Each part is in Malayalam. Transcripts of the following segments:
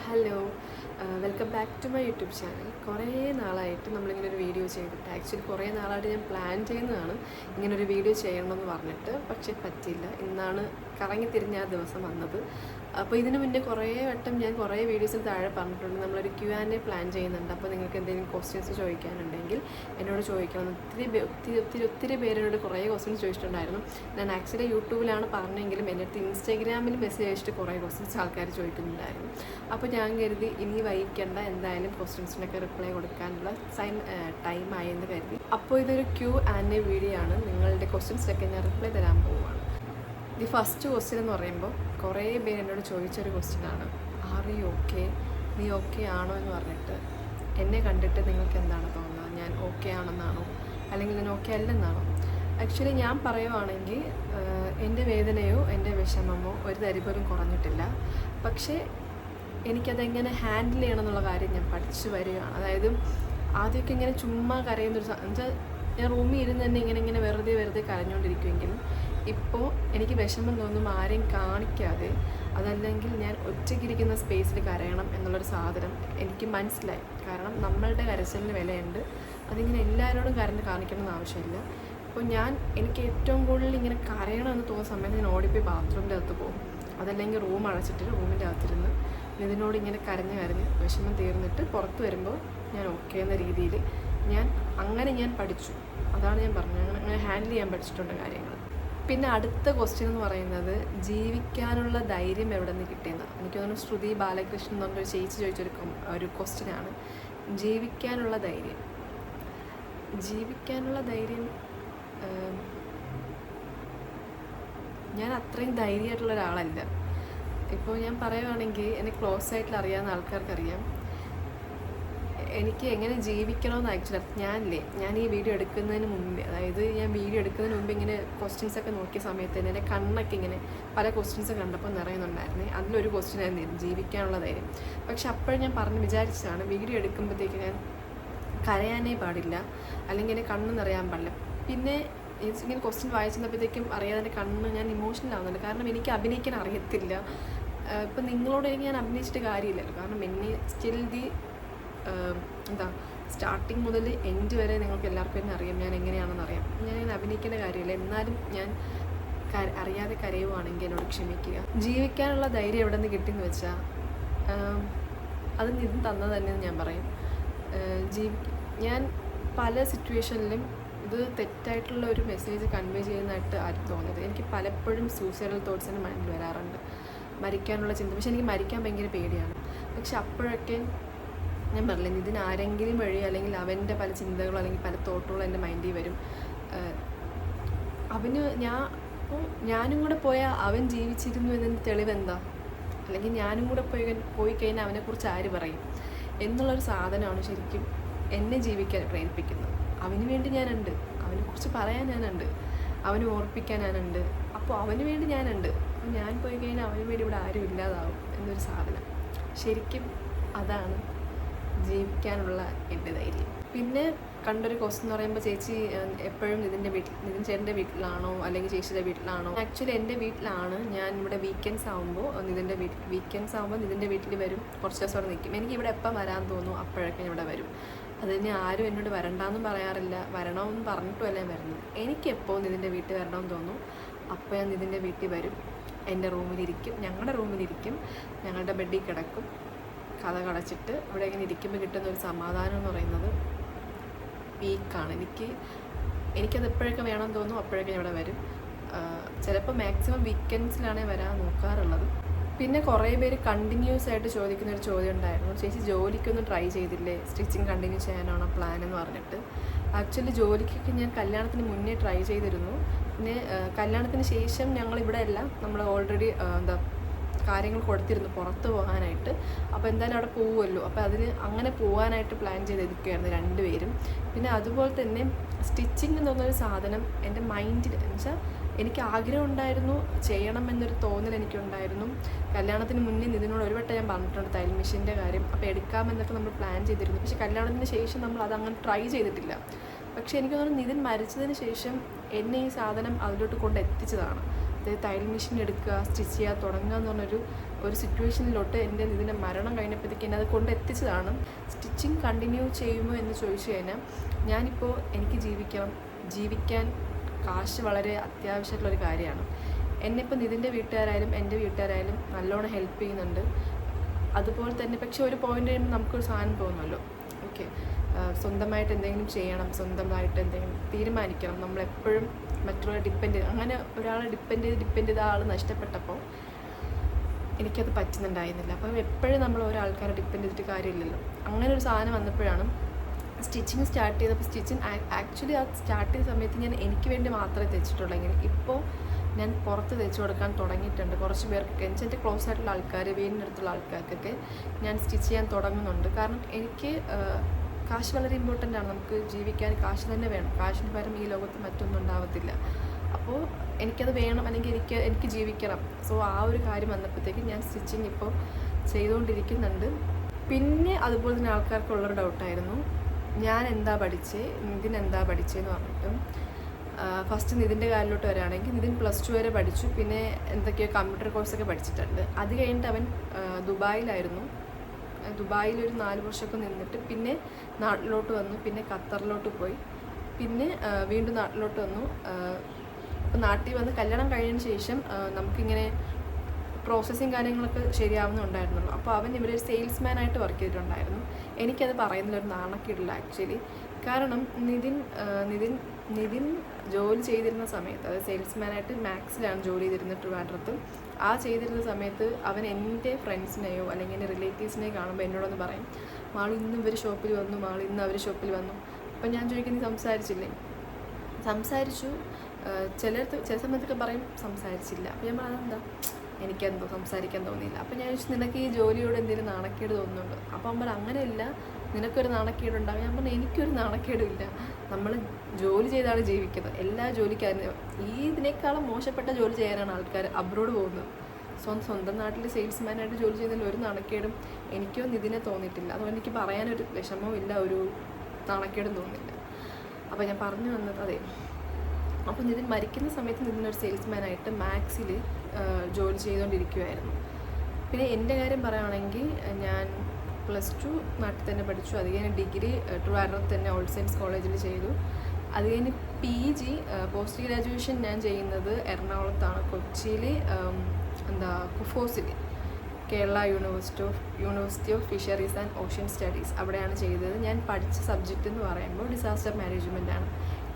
Hello, welcome back to my YouTube channel. കുറേ നാളായിട്ട് നമ്മളിങ്ങനെ ഒരു വീഡിയോ ചെയ്തിട്ട്, ആക്ച്വലി കുറേ നാളായിട്ട് ഞാൻ പ്ലാൻ ചെയ്യുന്നതാണ് ഇങ്ങനൊരു വീഡിയോ ചെയ്യണമെന്ന് പറഞ്ഞിട്ട്, പക്ഷേ പറ്റിയില്ല. ഇന്നാണ് കറങ്ങി തിരിഞ്ഞ ആ ദിവസം വന്നത്. അപ്പോൾ ഇതിനു മുന്നേ കുറേ വട്ടം ഞാൻ കുറേ വീഡിയോസിന് താഴെ പറഞ്ഞിട്ടുണ്ട് നമ്മളൊരു Q&A പ്ലാൻ ചെയ്യുന്നുണ്ട്. അപ്പോൾ നിങ്ങൾക്ക് എന്തെങ്കിലും ക്വസ്റ്റ്യൻസ് ചോദിക്കാനുണ്ടെങ്കിൽ എന്നോട് ചോദിക്കണം. ഒത്തിരി പേരോട് കുറേ ക്വസ്റ്റ്യൻസ് ചോദിച്ചിട്ടുണ്ടായിരുന്നു. ഞാൻ ആക്ച്വലി യൂട്യൂബിലാണ് പറഞ്ഞെങ്കിലും എൻ്റെ അടുത്ത് ഇൻസ്റ്റാഗ്രാമിൽ മെസ്സേജ് അയച്ചിട്ട് കുറേ ക്വസ്റ്റ്യൻസ് ആൾക്കാർ ചോദിക്കുന്നുണ്ടായിരുന്നു. അപ്പോൾ ഞാൻ കരുതി ഇനി വൈകിക്കേണ്ട, എന്തായാലും ക്വസ്റ്റ്യൻസിനൊക്കെ റിപ്ലൈ കൊടുക്കാനുള്ള ടൈമായി എന്ന് കരുതി. അപ്പോൾ ഇതൊരു Q&A വീഡിയോ ആണ്. നിങ്ങളുടെ ക്വസ്റ്റ്യൻസിനൊക്കെ ഞാൻ റിപ്ലൈ തരാൻ പോവുകയാണ്. ദി ഫസ്റ്റ് ക്വസ്റ്റ്യൻ എന്ന് പറയുമ്പോൾ കുറേ പേര് എന്നോട് ചോദിച്ചൊരു ക്വസ്റ്റ്യനാണ്, ആർ യു ഓക്കെ, നീ ഓക്കെ ആണോ എന്ന് പറഞ്ഞിട്ട്. എന്നെ കണ്ടിട്ട് നിങ്ങൾക്ക് എന്താണ് തോന്നുന്നത്? ഞാൻ ഓക്കെ ആണെന്നാണോ അല്ലെങ്കിൽ ഞാൻ ഓക്കെ അല്ലെന്നാണോ? ആക്ച്വലി ഞാൻ പറയുവാണെങ്കിൽ എൻ്റെ വേദനയോ എൻ്റെ വിഷമമോ ഒരു തരി പോലും കുറഞ്ഞിട്ടില്ല. പക്ഷേ എനിക്കതെങ്ങനെ ഹാൻഡിൽ ചെയ്യണം എന്നുള്ള കാര്യം ഞാൻ പഠിച്ചു വരികയാണ്. അതായത് ആദ്യമൊക്കെ ഇങ്ങനെ ചുമ്മാ കരയുന്നൊരു എന്നുവെച്ചാൽ ഞാൻ റൂമിൽ ഇരുന്ന് തന്നെ ഇങ്ങനെ വെറുതെ കരഞ്ഞുകൊണ്ടിരിക്കുമെങ്കിലും ഇപ്പോൾ എനിക്ക് വിഷമം തോന്നും ആരെയും കാണിക്കാതെ, അതല്ലെങ്കിൽ ഞാൻ ഒറ്റയ്ക്കിരിക്കുന്ന സ്പേസിൽ കരയണം എന്നുള്ളൊരു സാധനം എനിക്ക് മനസ്സിലായി. കാരണം നമ്മളുടെ കരച്ചിലിന് വിലയുണ്ട്. അതിങ്ങനെ എല്ലാവരോടും കരഞ്ഞ് കാണിക്കണമെന്ന് ആവശ്യമില്ല. അപ്പോൾ എനിക്ക് ഏറ്റവും കൂടുതൽ ഇങ്ങനെ കരയണമെന്ന് തോന്നുന്ന സമയത്ത് ഞാൻ ഓടിപ്പോയി ബാത്റൂമിൻ്റെ അകത്ത് പോകും. അതല്ലെങ്കിൽ റൂം അടച്ചിട്ട് റൂമിൻ്റെ അകത്തിരുന്ന് ഇതിനോട് ഇങ്ങനെ കരഞ്ഞ് വിഷമം തീർന്നിട്ട് പുറത്ത് വരുമ്പോൾ ഞാൻ ഓക്കെ എന്ന രീതിയിൽ ഞാൻ പഠിച്ചു. അതാണ് ഞാൻ പറഞ്ഞത്, അങ്ങനെ ഹാൻഡിൽ ചെയ്യാൻ പഠിച്ചിട്ടുണ്ട് കാര്യങ്ങൾ. പിന്നെ അടുത്ത ക്വസ്റ്റ്യൻ എന്ന് പറയുന്നത് ജീവിക്കാനുള്ള ധൈര്യം എവിടെ നിന്ന് കിട്ടിയെന്നാണ്. എനിക്ക് തോന്നുന്നു ശ്രുതി ബാലകൃഷ്ണൻ എന്ന് പറഞ്ഞൊരു ചേച്ചി ചോദിച്ചൊരു ക്വസ്റ്റ്യനാണ്. ജീവിക്കാനുള്ള ധൈര്യം ഞാൻ അത്രയും ധൈര്യമായിട്ടുള്ള ഒരാളല്ല. ഇപ്പോൾ ഞാൻ പറയുവാണെങ്കിൽ എന്നെ ക്ലോസ് ആയിട്ട് അറിയാവുന്ന ആൾക്കാർക്കറിയാം എനിക്ക് എങ്ങനെ ജീവിക്കണമെന്ന്. ആക്ച്വലി ഞാൻ ഈ വീഡിയോ എടുക്കുന്നതിന് മുമ്പേ, അതായത് ഞാൻ വീഡിയോ എടുക്കുന്നതിന് മുമ്പ് ഇങ്ങനെ ക്വസ്റ്റ്യൻസൊക്കെ നോക്കിയ സമയത്ത് തന്നെ എൻ്റെ കണ്ണൊക്കെ ഇങ്ങനെ പല ക്വസ്റ്റ്യൻസ് കണ്ടപ്പോൾ നിറയുന്നുണ്ടായിരുന്നേ. അതിലൊരു ക്വസ്റ്റ്യൻ ആയിരുന്നു ജീവിക്കാനുള്ള ധൈര്യം. പക്ഷെ അപ്പോഴും ഞാൻ വിചാരിച്ചതാണ് വീഡിയോ എടുക്കുമ്പോഴത്തേക്ക് ഞാൻ കരയാനേ പാടില്ല, അല്ലെങ്കിൽ എൻ്റെ കണ്ണ് നിറയാൻ പാടില്ല. പിന്നെ ഇങ്ങനെ ക്വസ്റ്റ്യൻ വായിച്ചപ്പോഴത്തേക്കും അറിയാതെ എൻ്റെ കണ്ണ് ഞാൻ ഇമോഷണൽ ആവുന്നുണ്ട്. കാരണം എനിക്ക് അഭിനയിക്കാൻ അറിയത്തില്ല. ഇപ്പം നിങ്ങളോട് ഞാൻ അഭിനയിച്ചിട്ട് കാര്യമില്ലല്ലോ. കാരണം എന്നെ സ്റ്റിൽ സ്റ്റാർട്ടിങ് മുതൽ എൻഡ് വരെ നിങ്ങൾക്ക് എല്ലാവർക്കും തന്നെ അറിയാം ഞാൻ എങ്ങനെയാണെന്ന് അറിയാം. ഞാൻ അഭിനയിക്കേണ്ട കാര്യമില്ല. എന്നാലും ഞാൻ അറിയാതെ കരയുവാണെങ്കിൽ എന്നോട് ക്ഷമിക്കുക. ജീവിക്കാനുള്ള ധൈര്യം എവിടെ നിന്ന് കിട്ടിയെന്ന് വെച്ചാൽ അത് നിതിൻ തന്നത് തന്നെ ഞാൻ പറയും. ഞാൻ പല സിറ്റുവേഷനിലും ഇത് തെറ്റായിട്ടുള്ള ഒരു മെസ്സേജ് കൺവേ ചെയ്യുന്നതായിട്ട് ആരും തോന്നിയത്. എനിക്ക് പലപ്പോഴും സൂസൈഡൽ തോട്ട്സ് എൻ്റെ മൈൻഡിൽ വരാറുണ്ട്, മരിക്കാനുള്ള ചിന്ത. പക്ഷെ എനിക്ക് മരിക്കാൻ ഭയങ്കര പേടിയാണ്. പക്ഷെ അപ്പോഴൊക്കെ ഞാൻ പറഞ്ഞില്ല, ഇതിന് ആരെങ്കിലും വഴി അല്ലെങ്കിൽ അവൻ്റെ പല ചിന്തകളോ അല്ലെങ്കിൽ പല തോട്ടുകളോ എൻ്റെ മൈൻഡിൽ വരും. ഞാനും കൂടെ പോയാൽ അവൻ ജീവിച്ചിരുന്നു എന്നതിൻ്റെ തെളിവെന്താ? അല്ലെങ്കിൽ ഞാനും കൂടെ പോയി കഴിഞ്ഞാൽ അവനെക്കുറിച്ച് ആര് പറയും എന്നുള്ളൊരു സാധനമാണ് ശരിക്കും എന്നെ ജീവിക്കാൻ പ്രേരിപ്പിക്കുന്നത്. അവന് വേണ്ടി ഞാനുണ്ട്, അവനെക്കുറിച്ച് പറയാൻ ഞാനുണ്ട്, അവനെ ഓർപ്പിക്കാൻ ഞാനുണ്ട്. അപ്പോൾ അവന് വേണ്ടി ഞാനുണ്ട്. അപ്പോൾ ഞാൻ പോയി കഴിഞ്ഞാൽ അവന് വേണ്ടി ഇവിടെ ആരും ഇല്ലാതാവും എന്നൊരു സാധനം. ശരിക്കും അതാണ് ജീവിക്കാനുള്ള എൻ്റെ ധൈര്യം. പിന്നെ കണ്ടൊരു ക്വസ്റ്റ്യൻ എന്ന് പറയുമ്പോൾ, ചേച്ചി എപ്പോഴും നിതിൻ ചേട്ടൻ്റെ വീട്ടിലാണോ അല്ലെങ്കിൽ ചേച്ചിയുടെ വീട്ടിലാണോ? ആക്ച്വലി എൻ്റെ വീട്ടിലാണ്. ഞാൻ ഇവിടെ വീക്കെൻഡ്സ് ആകുമ്പോൾ നിതിൻ്റെ വീട്ടിൽ വരും, കുറച്ച് ദിവസം അവിടെ നിൽക്കും. എനിക്ക് ഇവിടെ എപ്പം വരാൻ തോന്നും അപ്പോഴൊക്കെ ഇവിടെ വരും. അതിന് ആരും എന്നോട് വരണ്ടാന്നും പറയാറില്ല, വരണമെന്ന് പറഞ്ഞിട്ടുമല്ല ഞാൻ വരുന്നത്. എനിക്കെപ്പോൾ നിതിൻ്റെ വീട്ടിൽ വരണമെന്ന് തോന്നും അപ്പോൾ ഞാൻ നിതിൻ്റെ വീട്ടിൽ വരും. എൻ്റെ റൂമിലിരിക്കും, ഞങ്ങളുടെ റൂമിലിരിക്കും, ഞങ്ങളുടെ ബെഡിൽ കിടക്കും, കഥ കടച്ചിട്ട് ഇവിടെ ഇങ്ങനെ ഇരിക്കുമ്പോൾ കിട്ടുന്ന ഒരു സമാധാനം എന്ന് പറയുന്നത് പീക്കാണ്. എനിക്കത് എപ്പോഴൊക്കെ വേണമെന്ന് തോന്നും അപ്പോഴൊക്കെ ഇവിടെ വരും. ചിലപ്പോൾ മാക്സിമം വീക്കെൻഡ്സിലാണ് വരാൻ നോക്കാറുള്ളത്. പിന്നെ കുറേ പേര് കണ്ടിന്യൂസ് ആയിട്ട് ചോദിക്കുന്നൊരു ചോദ്യം ഉണ്ടായിരുന്നു, ചേച്ചി ജോലിക്കൊന്നും ട്രൈ ചെയ്തില്ലേ, സ്റ്റിച്ചിങ് കണ്ടിന്യൂ ചെയ്യാനാണോ പ്ലാൻ എന്ന് പറഞ്ഞിട്ട്. ആക്ച്വലി ജോലിക്കൊക്കെ ഞാൻ കല്യാണത്തിന് മുന്നേ ട്രൈ ചെയ്തിരുന്നു. പിന്നെ കല്യാണത്തിന് ശേഷം ഞങ്ങളിവിടെ എല്ലാം നമ്മൾ ഓൾറെഡി കാര്യങ്ങൾ കൊടുത്തിരുന്നു പുറത്ത് പോകാനായിട്ട്. അപ്പോൾ എന്തായാലും അവിടെ പോകുമല്ലോ, അപ്പോൾ അങ്ങനെ പോകാനായിട്ട് പ്ലാൻ ചെയ്തിരിക്കുകയായിരുന്നു രണ്ടുപേരും. പിന്നെ അതുപോലെ തന്നെ സ്റ്റിച്ചിങ് എന്ന് പറഞ്ഞൊരു സാധനം എൻ്റെ മൈൻഡിൽ എന്നുവെച്ചാൽ എനിക്ക് ആഗ്രഹം ഉണ്ടായിരുന്നു, ചെയ്യണം എന്നൊരു തോന്നൽ എനിക്കുണ്ടായിരുന്നു. കല്യാണത്തിന് മുന്നേ ഇതിനോട് ഒരു വട്ടം ഞാൻ പറഞ്ഞിട്ടുണ്ട് തയ്യൽ മെഷീൻ്റെ കാര്യം. അപ്പോൾ എടുക്കാമെന്നൊക്കെ നമ്മൾ പ്ലാൻ ചെയ്തിരുന്നു. പക്ഷേ കല്യാണത്തിന് ശേഷം നമ്മൾ അതങ്ങനെ ട്രൈ ചെയ്തിട്ടില്ല. പക്ഷേ എനിക്ക് തോന്നുന്നു നിതിൻ മരിച്ചതിന് ശേഷം എന്നെ ഈ സാധനം അതിലോട്ട് കൊണ്ട് എത്തിച്ചതാണ്. അതായത് തയ്യൽ മെഷീൻ എടുക്കുക, സ്റ്റിച്ച് ചെയ്യുക, തുടങ്ങുക എന്ന് പറഞ്ഞൊരു ഒരു സിറ്റുവേഷനിലോട്ട് എൻ്റെ നിതിൻ്റെ മരണം കഴിഞ്ഞപ്പോഴത്തേക്ക് എന്നെ അത് കൊണ്ടെത്തിച്ചതാണ്. സ്റ്റിച്ചിങ് കണ്ടിന്യൂ ചെയ്യുമോ എന്ന് ചോദിച്ചു കഴിഞ്ഞാൽ ഞാനിപ്പോൾ എനിക്ക് ജീവിക്കാൻ കാശ് വളരെ അത്യാവശ്യമായിട്ടുള്ളൊരു കാര്യമാണ്. എന്നെപ്പോൾ നിതിൻ്റെ വീട്ടുകാരായാലും എൻ്റെ വീട്ടുകാരായാലും നല്ലോണം ഹെൽപ്പ് ചെയ്യുന്നുണ്ട്. അതുപോലെ തന്നെ പക്ഷേ ഒരു പോയിൻ്റ് കഴിയുമ്പോൾ നമുക്കൊരു സാധനം തോന്നുമല്ലോ, ഓക്കെ സ്വന്തമായിട്ട് എന്തെങ്കിലും ചെയ്യണം, സ്വന്തമായിട്ട് എന്തെങ്കിലും തീരുമാനിക്കണം. നമ്മളെപ്പോഴും മറ്റുള്ളവരെ അങ്ങനെ ഒരാളെ ഡിപ്പെൻഡ് ചെയ്ത് ആൾ നഷ്ടപ്പെട്ടപ്പോൾ എനിക്കത് പറ്റുന്നുണ്ടായിരുന്നില്ല. അപ്പം എപ്പോഴും നമ്മൾ ഒരാൾക്കാരെ ഡിപ്പെൻഡ് ചെയ്തിട്ട് കാര്യമില്ലല്ലോ. അങ്ങനെ ഒരു സാധനം വന്നപ്പോഴാണ് സ്റ്റിച്ചിങ് സ്റ്റാർട്ട് ചെയ്തപ്പോൾ ആക്ച്വലി അത് സ്റ്റാർട്ട് ചെയ്ത സമയത്ത് ഞാൻ എനിക്ക് വേണ്ടി മാത്രമേ തെച്ചിട്ടുള്ളൂ. എങ്ങനെ ഇപ്പോൾ ഞാൻ പുറത്ത് തയ്ച്ചു കൊടുക്കാൻ തുടങ്ങിയിട്ടുണ്ട്. കുറച്ച് പേർക്ക് എൻ്റെ ക്ലോസ് ആയിട്ടുള്ള ആൾക്കാർ, വീടിൻ്റെ അടുത്തുള്ള ആൾക്കാർക്കൊക്കെ ഞാൻ സ്റ്റിച്ച് ചെയ്യാൻ തുടങ്ങുന്നുണ്ട്. കാരണം എനിക്ക് കാശ് വളരെ ഇമ്പോർട്ടൻ്റ് ആണ്. നമുക്ക് ജീവിക്കാൻ കാശ് തന്നെ വേണം. കാശിന് പകരം ഈ ലോകത്ത് മറ്റൊന്നും ഉണ്ടാവത്തില്ല. അപ്പോൾ എനിക്കത് വേണം, അല്ലെങ്കിൽ എനിക്ക് ജീവിക്കണം. സോ ആ ഒരു കാര്യം വന്നപ്പോഴത്തേക്കും ഞാൻ സ്റ്റിച്ചിങ് ഇപ്പോൾ ചെയ്തുകൊണ്ടിരിക്കുന്നുണ്ട്. പിന്നെ അതുപോലെ തന്നെ ആൾക്കാർക്കുള്ളൊരു ഡൗട്ടായിരുന്നു, ഞാൻ എന്താ പഠിച്ചേ, നിതിൻ എന്താ പഠിച്ചതെന്ന് പറഞ്ഞിട്ടും. ഫസ്റ്റ് നിതിൻ്റെ കാലിലോട്ട് വരികയാണെങ്കിൽ നിതിൻ +2 വരെ പഠിച്ചു. പിന്നെ എന്തൊക്കെയോ കമ്പ്യൂട്ടർ കോഴ്സൊക്കെ പഠിച്ചിട്ടുണ്ട്. അത് കഴിഞ്ഞിട്ട് അവൻ ദുബായിലായിരുന്നു. ദുബായിൽ ഒരു 4 വർഷമൊക്കെ നിന്നിട്ട് പിന്നെ നാട്ടിലോട്ട് വന്നു. പിന്നെ ഖത്തറിലോട്ട് പോയി. പിന്നെ വീണ്ടും നാട്ടിലോട്ട് വന്നു. അപ്പോൾ നാട്ടിൽ വന്ന് കല്യാണം കഴിഞ്ഞതിന് ശേഷം നമുക്കിങ്ങനെ പ്രോസസ്സിങ് കാര്യങ്ങളൊക്കെ ശരിയാവുന്നുണ്ടായിരുന്നുള്ളൂ. അപ്പോൾ അവൻ ഇവിടെ ഒരു സെയിൽസ്മാനായിട്ട് വർക്ക് ചെയ്തിട്ടുണ്ടായിരുന്നു. എനിക്കത് പറയുന്നതിലൊരു നാണക്കേടില്ല ആക്ച്വലി. കാരണം നിതിൻ ജോലി ചെയ്തിരുന്ന സമയത്ത്, അതായത് സെയിൽസ്മാനായിട്ട് മാക്സിലാണ് ജോലി ചെയ്തിരുന്നത് ട്രിവാൻഡ്രത്തും. ആ ചെയ്തിരുന്ന സമയത്ത് അവൻ എൻ്റെ ഫ്രണ്ട്സിനെയോ അല്ലെങ്കിൽ എൻ്റെ റിലേറ്റീവ്സിനെയോ കാണുമ്പോൾ എന്നോടൊന്ന് പറയും, മാള് ഇന്ന് ഇവർ ഷോപ്പിൽ വന്നു, മാള് ഇന്ന് അവർ ഷോപ്പിൽ വന്നു. അപ്പം ഞാൻ ചോദിക്കും, നീ സംസാരിച്ചില്ലേ? സംസാരിച്ചു. ചില സമയത്തൊക്കെ പറയും സംസാരിച്ചില്ല. അപ്പോൾ ഞാൻ പറഞ്ഞതെന്താ, എനിക്കെന്തോ സംസാരിക്കാൻ തോന്നിയില്ല. അപ്പോൾ ഞാൻ ചോദിച്ചു, നിനക്ക് ഈ ജോലിയോട് എന്തെങ്കിലും നാണക്കേട് തോന്നുന്നുണ്ടോ? അപ്പോൾ അവൻ പറഞ്ഞു, അങ്ങനെയില്ല, നിനക്കൊരു നാണക്കേടുണ്ടാവും. ഞാൻ പറഞ്ഞു, എനിക്കൊരു നാണക്കേടുമില്ല. നമ്മൾ ജോലി ചെയ്താണ് ജീവിക്കുന്നത്. എല്ലാ ജോലിക്കാരും ഇതിനേക്കാളും മോശപ്പെട്ട ജോലി ചെയ്യാനാണ് ആൾക്കാർ അബ്രോഡ് പോകുന്നത്. സ്വന്തം നാട്ടിൽ സെയിൽസ്മാനായിട്ട് ജോലി ചെയ്യുന്നതിൽ ഒരു നാണക്കേടും എനിക്കോ നിതിനെ തോന്നിയിട്ടില്ല. അതുകൊണ്ട് എനിക്ക് പറയാനൊരു വിഷമവും ഇല്ല, ഒരു നാണക്കേടും തോന്നില്ല. അപ്പോൾ ഞാൻ പറഞ്ഞു വന്നത് അതെ. അപ്പോൾ നിതിൻ മരിക്കുന്ന സമയത്ത് നിതിനൊരു സെയിൽസ്മാനായിട്ട് മാക്സിൽ ജോലി ചെയ്തുകൊണ്ടിരിക്കുമായിരുന്നു. പിന്നെ എൻ്റെ കാര്യം പറയുകയാണെങ്കിൽ ഞാൻ +2 നാട്ടിൽ തന്നെ പഠിച്ചു. അത് കഴിഞ്ഞ് ഡിഗ്രി ട്രിവാൻഡ്രത്ത് തന്നെ ഓൾ സയൻസ് കോളേജിൽ ചെയ്തു. അത് കഴിഞ്ഞ് PG പോസ്റ്റ് ഗ്രാജുവേഷൻ ഞാൻ ചെയ്യുന്നത് എറണാകുളത്താണ്, കൊച്ചിയിൽ കുഫോസിൽ, Kerala university of fisheries and ocean studies, അവിടെയാണ് ചെയ്തത്. ഞാൻ പഠിച്ച സബ്ജക്റ്റ് എന്ന് പറയുമ്പോൾ ഡിസാസ്റ്റർ മാനേജ്മെൻ്റ് ആണ്.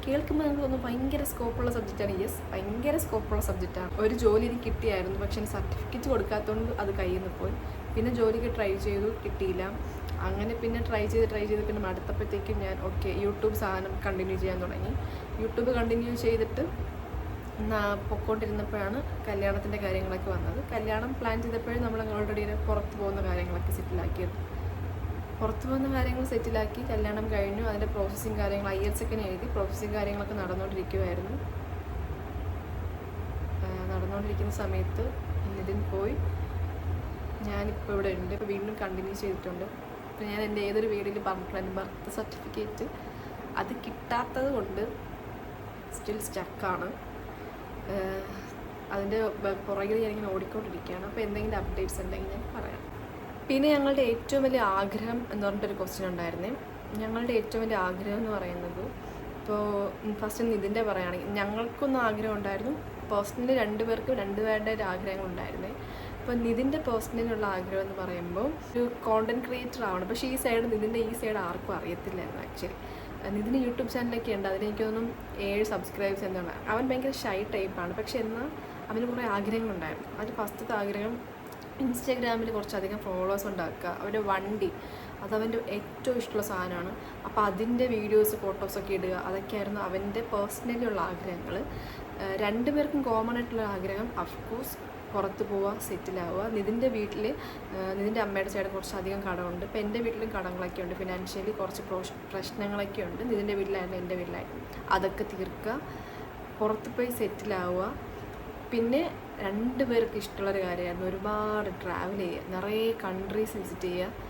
കേൾക്കുമ്പോൾ നമുക്ക് തോന്നുന്നു ഭയങ്കര സ്കോപ്പുള്ള സബ്ജക്റ്റാണ്. യെസ്, ഭയങ്കര സ്കോപ്പുള്ള സബ്ജക്റ്റാണ്. ഒരു ജോലി എനിക്ക് കിട്ടിയായിരുന്നു, പക്ഷേ സർട്ടിഫിക്കറ്റ് കൊടുക്കാത്തതുകൊണ്ട് അത് കയ്യിൽ നിന്ന് പോയി. പിന്നെ ജോലിക്ക് ട്രൈ ചെയ്തു, കിട്ടിയില്ല. അങ്ങനെ പിന്നെ ട്രൈ ചെയ്ത് പിന്നെ മടുത്തപ്പോഴത്തേക്കും ഞാൻ യൂട്യൂബ് സാധനം കണ്ടിന്യൂ ചെയ്യാൻ തുടങ്ങി. യൂട്യൂബ് കണ്ടിന്യൂ ചെയ്തിട്ട് പൊക്കോണ്ടിരുന്നപ്പോഴാണ് കല്യാണത്തിൻ്റെ കാര്യങ്ങളൊക്കെ വന്നത്. കല്യാണം പ്ലാൻ ചെയ്തപ്പോഴും നമ്മൾ ഓൾറെഡി പുറത്ത് പോകുന്ന കാര്യങ്ങളൊക്കെ സെറ്റിലാക്കിയത്. പുറത്ത് പോകുന്ന കാര്യങ്ങൾ സെറ്റിലാക്കി കല്യാണം കഴിഞ്ഞു. അതിൻ്റെ പ്രോസസ്സിങ് കാര്യങ്ങൾ IELTS ഒക്കെ എഴുതി പ്രോസസ്സിങ് കാര്യങ്ങളൊക്കെ നടന്നുകൊണ്ടിരിക്കുന്ന സമയത്ത് നിതിൻ പോയി. ഞാനിപ്പോൾ ഇവിടെ ഉണ്ട്. ഇപ്പോൾ വീണ്ടും കണ്ടിന്യൂ ചെയ്തിട്ടുണ്ട്. ഇപ്പോൾ ഞാൻ എൻ്റെ ഏതൊരു വീഡിയോയിൽ പറഞ്ഞിട്ടുള്ള ബർത്ത് സർട്ടിഫിക്കറ്റ് അത് കിട്ടാത്തത് കൊണ്ട് സ്റ്റിൽ സ്റ്റക്കാണ്. അതിൻ്റെ പുറകിൽ ഞാനിങ്ങനെ ഓടിക്കൊണ്ടിരിക്കുകയാണ്. അപ്പോൾ എന്തെങ്കിലും അപ്ഡേറ്റ്സ് ഉണ്ടെങ്കിൽ ഞാൻ പറയാം. പിന്നെ ഞങ്ങളുടെ ഏറ്റവും വലിയ ആഗ്രഹം എന്ന് പറഞ്ഞിട്ടൊരു ക്വസ്റ്റ്യൻ ഉണ്ടായിരുന്നേ. ഞങ്ങളുടെ ഏറ്റവും വലിയ ആഗ്രഹം എന്ന് പറയുന്നത്, ഇപ്പോൾ ഫസ്റ്റ് നിതിൻ്റെ പറയുകയാണെങ്കിൽ ഞങ്ങൾക്കൊന്നും ആഗ്രഹം ഉണ്ടായിരുന്നു. പേഴ്സണലി 2 പേർക്കും 2 പേരുടെ ആഗ്രഹങ്ങളുണ്ടായിരുന്നേ. അപ്പോൾ നിതിൻ്റെ പേഴ്സണലിനുള്ള ആഗ്രഹം എന്ന് പറയുമ്പോൾ ഒരു കോണ്ടൻറ് ക്രിയേറ്റർ ആവണം. പക്ഷേ നിതിൻ്റെ ഈ സൈഡ് ആർക്കും അറിയത്തില്ലായിരുന്നു ആക്ച്വലി. നിതിന് യൂട്യൂബ് ചാനലൊക്കെ ഉണ്ട്. അതിനെനിക്ക് തോന്നും 7 സബ്സ്ക്രൈബേഴ്സ് എന്താണ്. അവൻ ഭയങ്കര ഷൈ ടൈപ്പാണ്. പക്ഷേ എന്നാൽ അവന് കുറേ ആഗ്രഹങ്ങളുണ്ടായിരുന്നു. അതിൽ ഫസ്റ്റത്തെ ആഗ്രഹം ഇൻസ്റ്റാഗ്രാമിൽ കുറച്ചധികം ഫോളോവേഴ്സ് ഉണ്ടാക്കുക, അവൻ്റെ വണ്ടി, അതവൻ്റെ ഏറ്റവും ഇഷ്ടമുള്ള സാധനമാണ്. അപ്പോൾ അതിൻ്റെ വീഡിയോസ് ഫോട്ടോസൊക്കെ ഇടുക, അതൊക്കെയായിരുന്നു അവൻ്റെ പേഴ്സണലിയുള്ള ആഗ്രഹങ്ങൾ. 2 പേർക്കും കോമൺ ആയിട്ടുള്ള ആഗ്രഹം അഫ്കോഴ്സ് പുറത്ത് പോവുക, സെറ്റിലാവുക. നിതിൻ്റെ വീട്ടിൽ നിതിൻ്റെ അമ്മയുടെ സൈഡ് കുറച്ചധികം കടമുണ്ട്. ഇപ്പോൾ എൻ്റെ വീട്ടിലും കടങ്ങളൊക്കെ ഉണ്ട്. ഫിനാൻഷ്യലി കുറച്ച് പ്രശ്നങ്ങളൊക്കെ ഉണ്ട്. നിതിൻ്റെ വീട്ടിലായാലും എൻ്റെ വീട്ടിലായാലും അതൊക്കെ തീർക്കുക, പുറത്ത് പോയി സെറ്റിലാവുക. പിന്നെ 2 പേർക്ക് ഇഷ്ടമുള്ളൊരു കാര്യമായിരുന്നു ഒരുപാട് ട്രാവൽ ചെയ്യുക, നിറയെ കൺട്രീസ് വിസിറ്റ് ചെയ്യുക.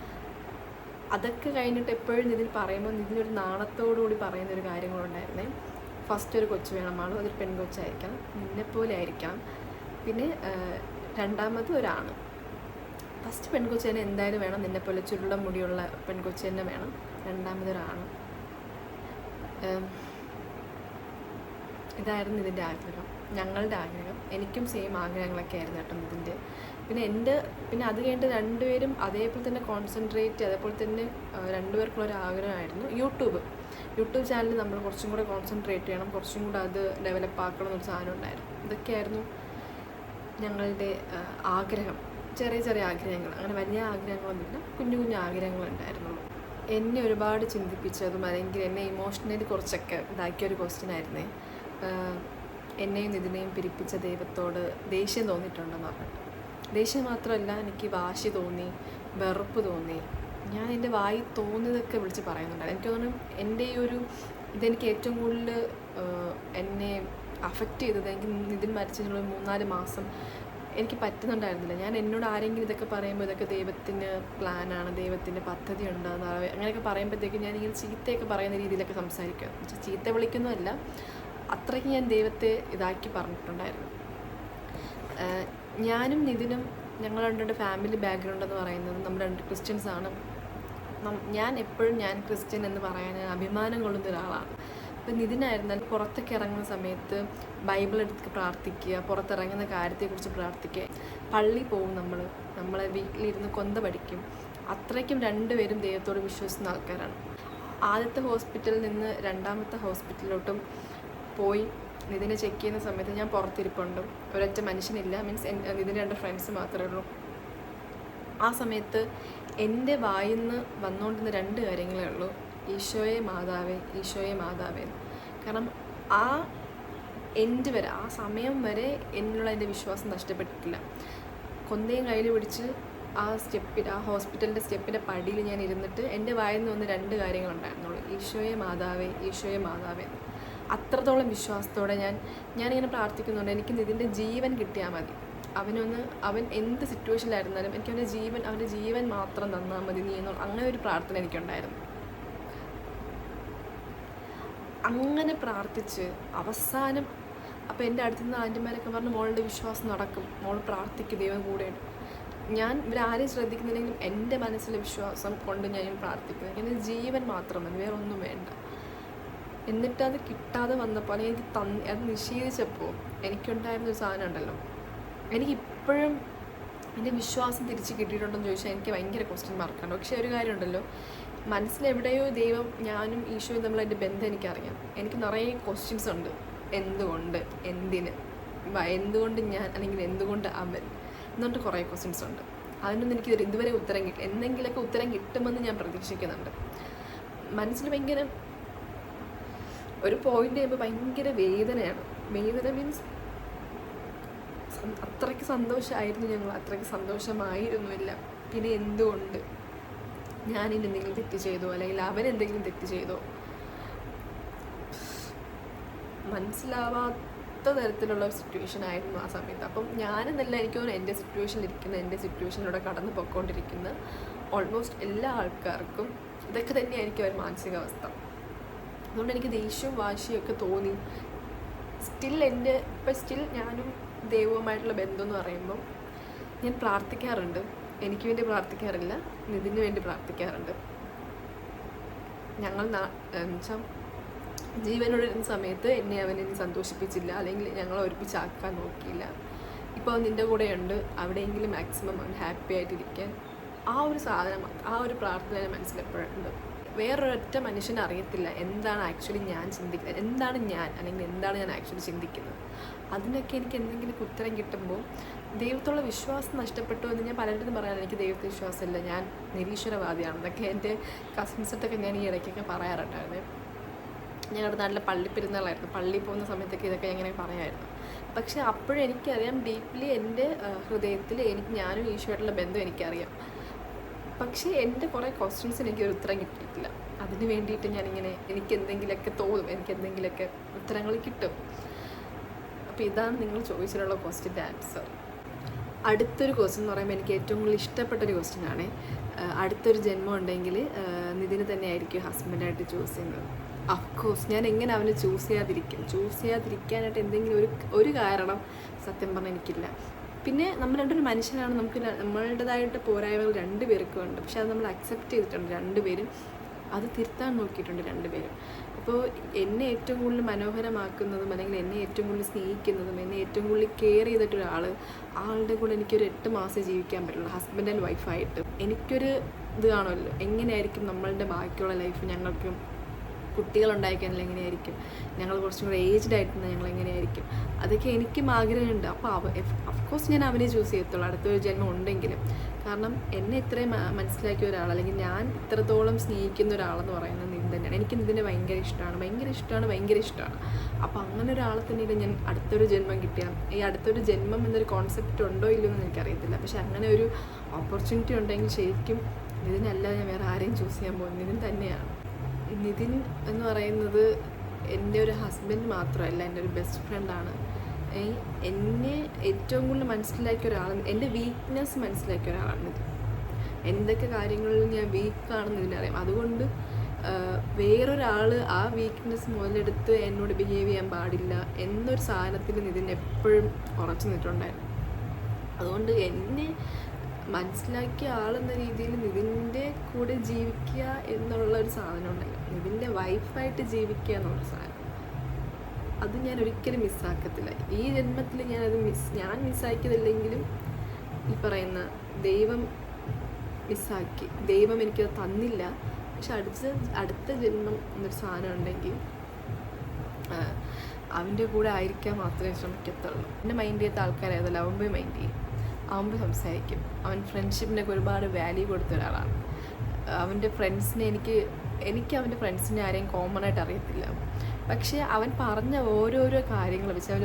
അതൊക്കെ കഴിഞ്ഞിട്ട് എപ്പോഴും നിതിൻ പറയുമ്പോൾ നിതിനൊരു നാണത്തോടുകൂടി പറയുന്നൊരു കാര്യങ്ങളുണ്ടായിരുന്നേ. ഫസ്റ്റ് ഒരു കൊച്ചു വേണമാണോ, അതൊരു പെൺകൊച്ചായിരിക്കണം, നിന്നെപ്പോലെ ആയിരിക്കണം. പിന്നെ 2ാമത് ഒരാണ്. ഫസ്റ്റ് പെൺകൊച്ചു തന്നെ എന്തായാലും വേണം, നിന്നെപ്പോലെ ചുരുള മുടിയുള്ള പെൺകൊച്ചു തന്നെ വേണം. രണ്ടാമതൊരാണ്. ഇതായിരുന്നു ഇതിൻ്റെ ആഗ്രഹം, ഞങ്ങളുടെ ആഗ്രഹം. എനിക്കും സെയിം ആഗ്രഹങ്ങളൊക്കെ ആയിരുന്നു കേട്ടോ ഇതിൻ്റെ. പിന്നെ അത് കഴിഞ്ഞിട്ട് രണ്ടുപേരും അതേപോലെ തന്നെ കോൺസെൻട്രേറ്റ്, അതേപോലെ തന്നെ രണ്ടുപേർക്കുള്ളൊരു ആഗ്രഹമായിരുന്നു യൂട്യൂബ് ചാനൽ നമ്മൾ കുറച്ചും കൂടെ കോൺസെൻട്രേറ്റ് ചെയ്യണം, കുറച്ചും കൂടെ അത് ഡെവലപ്പ് ആക്കണം എന്നൊരു സാധനം ഉണ്ടായിരുന്നു. ഇതൊക്കെയായിരുന്നു ഞങ്ങളുടെ ആഗ്രഹം. ചെറിയ ചെറിയ ആഗ്രഹങ്ങൾ, അങ്ങനെ വലിയ ആഗ്രഹങ്ങളൊന്നുമില്ല, കുഞ്ഞു കുഞ്ഞു ആഗ്രഹങ്ങളുണ്ടായിരുന്നുള്ളൂ. എന്നെ ഒരുപാട് ചിന്തിപ്പിച്ചതും അല്ലെങ്കിൽ എന്നെ ഇമോഷണലി കുറച്ചൊക്കെ ഇതാക്കിയൊരു ക്വസ്റ്റ്യൻ ആയിരുന്നേ, എന്നെയും ഇതിനെയും പിരിപ്പിച്ച ദൈവത്തോട് ദേഷ്യം തോന്നിയിട്ടുണ്ടെന്ന് പറഞ്ഞിട്ട്. ദേഷ്യം മാത്രമല്ല, എനിക്ക് വാശി തോന്നി, വെറുപ്പ് തോന്നി. ഞാൻ എൻ്റെ വായി തോന്നിയതൊക്കെ വിളിച്ച് പറയുന്നുണ്ടായിരുന്നു. എനിക്ക് തോന്നുന്നു എൻ്റെ ഈ ഒരു ഇതെനിക്ക് ഏറ്റവും കൂടുതൽ എന്നെ അഫക്റ്റ് ചെയ്തത്, എനിക്ക് നിതിൻ മരിച്ചതിനുള്ള 3-4 മാസം എനിക്ക് പറ്റുന്നുണ്ടായിരുന്നില്ല. ഞാൻ എന്നോട് ആരെങ്കിലും ഇതൊക്കെ പറയുമ്പോൾ ഇതൊക്കെ ദൈവത്തിൻ്റെ പ്ലാനാണ്, ദൈവത്തിൻ്റെ പദ്ധതി ഉണ്ട് അങ്ങനെയൊക്കെ പറയുമ്പോഴത്തേക്കും ഞാനിങ്ങനെ ചീത്തയൊക്കെ പറയുന്ന രീതിയിലൊക്കെ സംസാരിക്കുക. ചീത്ത വിളിക്കുന്നതല്ല, അത്രയ്ക്ക് ഞാൻ ദൈവത്തെ ഇതാക്കി പറഞ്ഞിട്ടുണ്ടായിരുന്നു. ഞാനും നിതിനും ഞങ്ങൾ രണ്ടുപേരുടെ ഫാമിലി ബാക്ക്ഗ്രൗണ്ട് എന്ന് പറയുന്നത് നമ്മൾ രണ്ട് ക്രിസ്ത്യൻസാണ്. ഞാൻ എപ്പോഴും ഞാൻ ക്രിസ്ത്യൻ എന്ന് പറയാൻ അഭിമാനം കൊള്ളുന്ന ഒരാളാണ്. ഇപ്പം നിതിനായിരുന്നാൽ പുറത്തൊക്കെ ഇറങ്ങുന്ന സമയത്ത് ബൈബിൾ എടുത്ത് പ്രാർത്ഥിക്കുക, പുറത്തിറങ്ങുന്ന കാര്യത്തെക്കുറിച്ച് പ്രാർത്ഥിക്കുക, പള്ളി പോവും, നമ്മളെ വീട്ടിലിരുന്ന് കൊന്ത പഠിക്കും. അത്രയ്ക്കും രണ്ടുപേരും ദൈവത്തോട് വിശ്വസിക്കുന്ന ആൾക്കാരാണ്. ആദ്യത്തെ ഹോസ്പിറ്റലിൽ നിന്ന് രണ്ടാമത്തെ ഹോസ്പിറ്റലിലോട്ടും പോയി നിതിനെ ചെക്ക് ചെയ്യുന്ന സമയത്ത് ഞാൻ പുറത്തിരിപ്പുണ്ട്, ഒരൊറ്റ മനുഷ്യനില്ല, മീൻസ് നിതിൻ്റെ 2 ഫ്രണ്ട്സ് മാത്രമേ ഉള്ളൂ. ആ സമയത്ത് എൻ്റെ വായിൽ നിന്ന് വന്നുകൊണ്ടിരുന്ന 2 കാര്യങ്ങളേ ഉള്ളൂ, ഈശോയെ മാതാവേ, ഈശോയെ മാതാവേ. കാരണം ആ എൻഡ് വരെ, ആ സമയം വരെ എന്നുള്ള എൻ്റെ വിശ്വാസം നഷ്ടപ്പെട്ടിട്ടില്ല. കൊന്തയും കയ്യിൽ പിടിച്ച് ആ ഹോസ്പിറ്റലിൻ്റെ സ്റ്റെപ്പിൻ്റെ പടിയിൽ ഞാൻ ഇരുന്നിട്ട് എൻ്റെ വായിൽ നിന്ന് വന്ന 2 കാര്യങ്ങളുണ്ടായിരുന്നുള്ളൂ, ഈശോയെ മാതാവേ, ഈശോയെ മാതാവേ. അത്രത്തോളം വിശ്വാസത്തോടെ ഞാനിങ്ങനെ പ്രാർത്ഥിക്കുന്നുണ്ട്. എനിക്ക് നിതിൻ്റെ ജീവൻ കിട്ടിയാൽ മതി, അവൻ എന്ത് സിറ്റുവേഷനിലായിരുന്നാലും എനിക്ക് അവൻ്റെ ജീവൻ മാത്രം തന്നാൽ മതി നീ എന്നുള്ള അങ്ങനെ ഒരു പ്രാർത്ഥന എനിക്കുണ്ടായിരുന്നു. അങ്ങനെ പ്രാർത്ഥിച്ച് അവസാനം അപ്പോൾ എൻ്റെ അടുത്തുനിന്ന് ആൻറ്റിമാരൊക്കെ പറഞ്ഞു, മോളുടെ വിശ്വാസം നടക്കും, മോൾ പ്രാർത്ഥിക്കും, ദൈവം കൂടെയുണ്ട്. ഞാൻ ഇവരാരെയും ശ്രദ്ധിക്കുന്നില്ലെങ്കിലും എൻ്റെ മനസ്സിലെ വിശ്വാസം കൊണ്ട് ഞാൻ പ്രാർത്ഥിക്കുന്നു. എൻ്റെ ജീവൻ മാത്രം മതി, വേറെ ഒന്നും വേണ്ട. എന്നിട്ടത് കിട്ടാതെ വന്നപ്പോൾ അല്ലെങ്കിൽ അത് നിഷേധിച്ചപ്പോൾ എനിക്കുണ്ടായിരുന്നൊരു സാധനം ഉണ്ടല്ലോ, എനിക്കിപ്പോഴും എൻ്റെ വിശ്വാസം തിരിച്ച് കിട്ടിയിട്ടുണ്ടെന്ന് ചോദിച്ചാൽ എനിക്ക് ഭയങ്കര ക്വസ്റ്റ്യൻ മാർക്കാണ്. പക്ഷേ ഒരു കാര്യമുണ്ടല്ലോ, മനസ്സിലെവിടെയോ ദൈവം, ഞാനും ഈശോയും തമ്മിൽ എൻ്റെ ബന്ധം എനിക്കറിയാം. എനിക്ക് നിറയെ ക്വസ്റ്റ്യൻസ് ഉണ്ട്. എന്തുകൊണ്ട്, എന്തുകൊണ്ട് ഞാൻ, അല്ലെങ്കിൽ എന്തുകൊണ്ട് അവൻ, എന്നിട്ട് കുറേ ക്വസ്റ്റ്യൻസ് ഉണ്ട്. അതിനൊന്നും എനിക്ക് ഇതുവരെ ഉത്തരം കിട്ടും. എന്തെങ്കിലുമൊക്കെ ഉത്തരം കിട്ടുമെന്ന് ഞാൻ പ്രതീക്ഷിക്കുന്നുണ്ട്. മനസ്സിൽ ഭയങ്കര ഒരു പോയിന്റ് ചെയ്യുമ്പോൾ ഭയങ്കര വേദനയാണ്. വേദന മീൻസ് അത്രയ്ക്ക് സന്തോഷമായിരുന്നു ഞങ്ങൾ, അത്രയ്ക്ക് സന്തോഷമായിരുന്നില്ല. പിന്നെ എന്തുകൊണ്ട് ഞാനിനി എന്തെങ്കിലും തെറ്റ് ചെയ്തോ, അല്ലെങ്കിൽ അവൻ എന്തെങ്കിലും തെറ്റ് ചെയ്തോ, മനസ്സിലാവാത്ത തരത്തിലുള്ള ഒരു സിറ്റുവേഷൻ ആയിരുന്നു ആ സമയത്ത്. അപ്പം ഞാനെന്നല്ല, എനിക്ക് തോന്നുന്നു എൻ്റെ സിറ്റുവേഷനിലൂടെ കടന്നു പോയിക്കൊണ്ടിരിക്കുന്ന ഓൾമോസ്റ്റ് എല്ലാ ആൾക്കാർക്കും ഇതൊക്കെ തന്നെയായിരിക്കും ഒരു മാനസികാവസ്ഥ. അതുകൊണ്ട് എനിക്ക് ദേഷ്യവും വാശിയൊക്കെ തോന്നി. സ്റ്റിൽ ഞാനും ദൈവവുമായിട്ടുള്ള ബന്ധം എന്ന് പറയുമ്പോൾ ഞാൻ പ്രാർത്ഥിക്കാറുണ്ട്. എനിക്ക് വേണ്ടി പ്രാർത്ഥിക്കാറില്ല, നിതിന് വേണ്ടി പ്രാർത്ഥിക്കാറുണ്ട്. ഞങ്ങൾ എന്നുവെച്ചാൽ ജീവനോടിരുന്ന സമയത്ത് അവൻ എന്നെ സന്തോഷിപ്പിച്ചില്ല, അല്ലെങ്കിൽ ഞങ്ങളെ ഒരുമിച്ചാക്കാൻ നോക്കിയില്ല. ഇപ്പോൾ നിൻ്റെ കൂടെയുണ്ട്, അവിടെയെങ്കിലും മാക്സിമം അവൻ ഹാപ്പി ആയിട്ടിരിക്കാൻ. ആ ഒരു സാധനം, ആ ഒരു പ്രാർത്ഥന എൻ്റെ മനസ്സിലെപ്പോഴുണ്ട്. വേറൊരൊറ്റ മനുഷ്യനെ അറിയത്തില്ല എന്താണ് ആക്ച്വലി ഞാൻ ചിന്തിക്കുന്നത്, എന്താണ് ഞാൻ, അല്ലെങ്കിൽ എന്താണ് ഞാൻ ആക്ച്വലി ചിന്തിക്കുന്നത്. അതിനൊക്കെ എനിക്ക് എന്തെങ്കിലും ഉത്തരം കിട്ടുമ്പോൾ ദൈവത്തുള്ള വിശ്വാസം നഷ്ടപ്പെട്ടു എന്ന് ഞാൻ പലരും പറയാൻ, എനിക്ക് ദൈവത്തെ വിശ്വാസമില്ല, ഞാൻ നിരീശ്വരവാദിയാണ് എന്നൊക്കെ എൻ്റെ കസിൻസിട്ടൊക്കെ ഞാൻ ഈ ഇടയ്ക്കൊക്കെ പറയാറുണ്ടായിരുന്നു. ഞങ്ങളുടെ നാട്ടിലെ പള്ളിപ്പെരുന്നാളായിരുന്നു, പള്ളിയിൽ പോകുന്ന സമയത്തൊക്കെ ഇതൊക്കെ എങ്ങനെ പറയാമായിരുന്നു. പക്ഷേ അപ്പോഴും എനിക്കറിയാം, ഡീപ്ലി എൻ്റെ ഹൃദയത്തിൽ ഞാനും ഈശോയായിട്ടുള്ള ബന്ധം എനിക്കറിയാം. പക്ഷേ എൻ്റെ കുറേ ക്വസ്റ്റ്യൻസിന് എനിക്കൊരു ഉത്തരം കിട്ടിയിട്ടില്ല. അതിന് വേണ്ടിയിട്ട് ഞാനിങ്ങനെ എനിക്ക് എന്തെങ്കിലുമൊക്കെ തോന്നും, എനിക്ക് എന്തെങ്കിലുമൊക്കെ ഉത്തരങ്ങൾ കിട്ടും. അപ്പോൾ ഇതാണ് നിങ്ങൾ ചോദിച്ചിട്ടുള്ള ക്വസ്റ്റ്യൻ്റെ ആൻസർ. അടുത്തൊരു ക്വസ്റ്റ്യൻ എന്ന് പറയുമ്പോൾ എനിക്ക് ഏറ്റവും കൂടുതൽ ഇഷ്ടപ്പെട്ടൊരു ക്വസ്റ്റ്യനാണ്. അടുത്തൊരു ജന്മം ഉണ്ടെങ്കിൽ നിതിന് തന്നെ ആയിരിക്കും ഹസ്ബൻഡായിട്ട് ചൂസ് ചെയ്യുന്നത്. അഫ്കോഴ്സ് ഞാൻ എങ്ങനെ അവനെ ചൂസ് ചെയ്യാതിരിക്കാനായിട്ട് എന്തെങ്കിലും ഒരു കാരണം സത്യം പറഞ്ഞാൽ എനിക്കില്ല. പിന്നെ നമ്മൾ രണ്ടൊരു മനുഷ്യനാണ്, നമുക്ക് നമ്മളുടേതായിട്ട് പോരായ്മകൾ രണ്ടുപേർക്കും ഉണ്ട്. പക്ഷെ അത് നമ്മൾ അക്സെപ്റ്റ് ചെയ്തിട്ടുണ്ട് രണ്ടുപേരും, അത് തിരുത്താൻ നോക്കിയിട്ടുണ്ട് രണ്ടുപേരും. അപ്പോൾ എന്നെ ഏറ്റവും കൂടുതൽ മനോഹരമാക്കുന്നതും അല്ലെങ്കിൽ എന്നെ ഏറ്റവും കൂടുതൽ സ്നേഹിക്കുന്നതും എന്നെ ഏറ്റവും കൂടുതൽ കെയർ ചെയ്തിട്ടൊരാൾ, ആളുടെ കൂടെ എനിക്കൊരു 8 മാസം ജീവിക്കാൻ പറ്റുള്ളൂ ഹസ്ബൻഡ് ആൻഡ് വൈഫായിട്ട്. എനിക്കൊരു ഇത് കാണുമല്ലോ, എങ്ങനെയായിരിക്കും നമ്മളുടെ ബാക്കിയുള്ള ലൈഫ്, ഞങ്ങൾക്ക് കുട്ടികളുണ്ടായിക്കഴിഞ്ഞാൽ എങ്ങനെയായിരിക്കും, ഞങ്ങൾ കുറച്ചും കൂടെ ഏജ്ഡ് ആയിട്ടുണ്ടെങ്കിൽ ഞങ്ങൾ എങ്ങനെയായിരിക്കും, അതൊക്കെ എനിക്കും ആഗ്രഹമുണ്ട്. അപ്പോൾ അഫ്കോഴ്സ് ഞാൻ അവനെ ചൂസ് ചെയ്യത്തുള്ളൂ അടുത്തൊരു ജന്മം ഉണ്ടെങ്കിലും. കാരണം എന്നെ ഇത്രയും മനസ്സിലാക്കിയ ഒരാൾ, അല്ലെങ്കിൽ ഞാൻ ഇത്രത്തോളം സ്നേഹിക്കുന്ന ഒരാളെന്ന് പറയുന്നത് നിതിൻ തന്നെയാണ്. എനിക്ക് നിതിനെ ഭയങ്കര ഇഷ്ടമാണ്. അപ്പോൾ അങ്ങനെ ഒരാളെ തന്നെയാണ് ഞാൻ അടുത്തൊരു ജന്മം കിട്ടിയാൽ, ഈ അടുത്തൊരു ജന്മം എന്നൊരു കോൺസെപ്റ്റ് ഉണ്ടോ ഇല്ലയോ എന്ന് എനിക്കറിയത്തില്ല. പക്ഷെ അങ്ങനെ ഒരു ഓപ്പർച്യൂണിറ്റി ഉണ്ടെങ്കിൽ ശരിക്കും നിതിനല്ലാതെ ഞാൻ വേറെ ആരെയും ചൂസ് ചെയ്യാൻ പോകുന്നത് നിതിൻ തന്നെയാണ്. നിതിൻ എന്ന് പറയുന്നത് എൻ്റെ ഒരു ഹസ്ബൻഡ് മാത്രമല്ല, എൻ്റെ ഒരു ബെസ്റ്റ് ഫ്രണ്ടാണ്. എന്നെ ഏറ്റവും കൂടുതൽ മനസ്സിലാക്കിയ ഒരാൾ, എൻ്റെ വീക്ക്നെസ് മനസ്സിലാക്കിയ ഒരാളാണ് നിതിൻ. എന്തൊക്കെ കാര്യങ്ങളിൽ ഞാൻ വീക്കാണെന്ന് ഇതിനറിയാം. അതുകൊണ്ട് വേറൊരാൾ ആ വീക്ക്നെസ് മുതലെടുത്ത് എന്നോട് ബിഹേവ് ചെയ്യാൻ പാടില്ല എന്നൊരു സാധനത്തിൽ നിതിൻ എപ്പോഴും ഉറച്ചു നിന്നിട്ടുണ്ടായിരുന്നു. അതുകൊണ്ട് എന്നെ മനസ്സിലാക്കിയ ആളെന്ന രീതിയിൽ നിതിൻ്റെ കൂടെ ജീവിക്കുക എന്നുള്ളൊരു സാധനം ഉണ്ടല്ലോ, നിതിൻ്റെ വൈഫായിട്ട് ജീവിക്കുക എന്നുള്ളൊരു സാധനം, അത് ഞാൻ ഒരിക്കലും മിസ്സാക്കത്തില്ല. ഈ ജന്മത്തിൽ ഞാൻ മിസ്സാക്കിയതില്ലെങ്കിലും ഈ പറയുന്ന ദൈവം മിസ്സാക്കി, ദൈവം എനിക്കത് തന്നില്ല. പക്ഷെ അടുത്ത ജന്മം എന്നൊരു സാധനം ഉണ്ടെങ്കിൽ അവൻ്റെ കൂടെ ആയിരിക്കാൻ മാത്രമേ ശ്രമിക്കത്തുള്ളൂ. എന്നെ മൈൻഡ് ചെയ്യാത്ത ആൾക്കാരായതല്ല അവൻ പോയി മൈൻഡ് ചെയ്യും, അവൻ പോയി സംസാരിക്കും. അവൻ ഫ്രണ്ട്ഷിപ്പിനൊക്കെ ഒരുപാട് വാല്യൂ കൊടുത്ത ഒരാളാണ്. അവൻ്റെ ഫ്രണ്ട്സിനെ എനിക്ക് അവൻ്റെ ഫ്രണ്ട്സിനെ ആരെയും കോമൺ ആയിട്ട് അറിയത്തില്ല. പക്ഷേ അവൻ പറഞ്ഞ ഓരോരോ കാര്യങ്ങൾ വെച്ച് അവൻ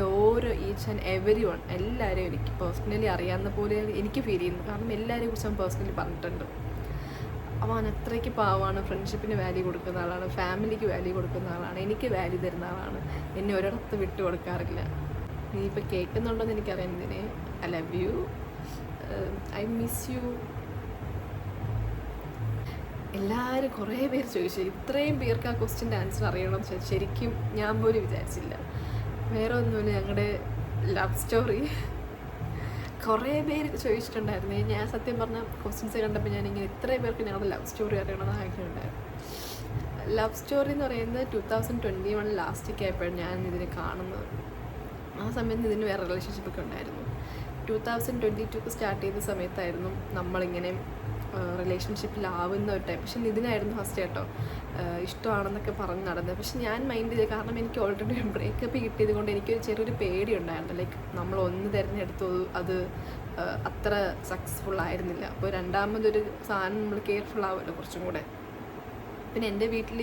ഈച്ച് ആൻഡ് എവരി വൺ എല്ലാവരെയും എനിക്ക് പേഴ്സണലി അറിയാവുന്ന പോലെ എനിക്ക് ഫീൽ ചെയ്യുന്നു. കാരണം എല്ലാവരെയും കുറിച്ച് അവൻ പേഴ്സണലി പറഞ്ഞിട്ടുണ്ട്. അവൻ അത്രയ്ക്ക് പാവമാണ്, ഫ്രണ്ട്ഷിപ്പിന് വാല്യൂ കൊടുക്കുന്ന ആളാണ്, ഫാമിലിക്ക് വാല്യൂ കൊടുക്കുന്ന ആളാണ്, എനിക്ക് വാല്യൂ തരുന്ന ആളാണ്, എന്നെ ഒരിടത്ത് വിട്ടു കൊടുക്കാറില്ല. നീ ഇപ്പോൾ കേൾക്കുന്നുണ്ടോയെന്ന് എനിക്കറിയാം ഇതിനെ. I love you, I miss you. എല്ലാവരും കുറേ പേര് ചോദിച്ചു, ഇത്രയും പേർക്ക് ആ ക്വസ്റ്റ്യൻ്റെ ആൻസർ അറിയണമെന്ന് ചോദിച്ചു. ശരിക്കും ഞാൻ പോലും വിചാരിച്ചില്ല. വേറെ ഒന്നുമില്ല, ഞങ്ങളുടെ ലവ് സ്റ്റോറി കുറേ പേര് ചോദിച്ചിട്ടുണ്ടായിരുന്നു. ഞാൻ സത്യം പറഞ്ഞ ക്വസ്റ്റ്യൻസ് കണ്ടപ്പോൾ ഞാനിങ്ങനെ ഇത്രയും പേർക്ക് ഞങ്ങളുടെ ലവ് സ്റ്റോറി അറിയണമെന്ന് ആഗ്രഹമുണ്ടായിരുന്നു. ലവ് സ്റ്റോറി എന്ന് പറയുന്നത് 2021 ലാസ്റ്റൊക്കെ ആയപ്പോഴും ഞാൻ ഇതിനെ കാണുന്നത്. ആ സമയത്ത് ഇതിന് വേറെ റിലേഷൻഷിപ്പൊക്കെ ഉണ്ടായിരുന്നു. 2022 സ്റ്റാർട്ട് ചെയ്ത സമയത്തായിരുന്നു നമ്മളിങ്ങനെ റിലേഷൻഷിപ്പിലാവുന്ന ഒരു ടൈം. പക്ഷെ ഇതിനായിരുന്നു ഫസ്റ്റ് കേട്ടോ ഇഷ്ടമാണെന്നൊക്കെ പറഞ്ഞ് നടന്നത്. പക്ഷെ ഞാൻ മൈൻഡ് ചെയ്തത്, കാരണം എനിക്ക് ഓൾറെഡി ഒരു ബ്രേക്കപ്പ് കിട്ടിയത് കൊണ്ട് എനിക്കൊരു ചെറിയൊരു പേടി ഉണ്ടായിരുന്നു. ലൈക്ക് നമ്മൾ തിരഞ്ഞെടുത്തു, അത് അത്ര സക്സസ്ഫുൾ ആയിരുന്നില്ല. അപ്പോൾ രണ്ടാമതൊരു സാധനം നമ്മൾ കെയർഫുൾ ആവുമല്ലോ കുറച്ചും കൂടെ. പിന്നെ എൻ്റെ വീട്ടിൽ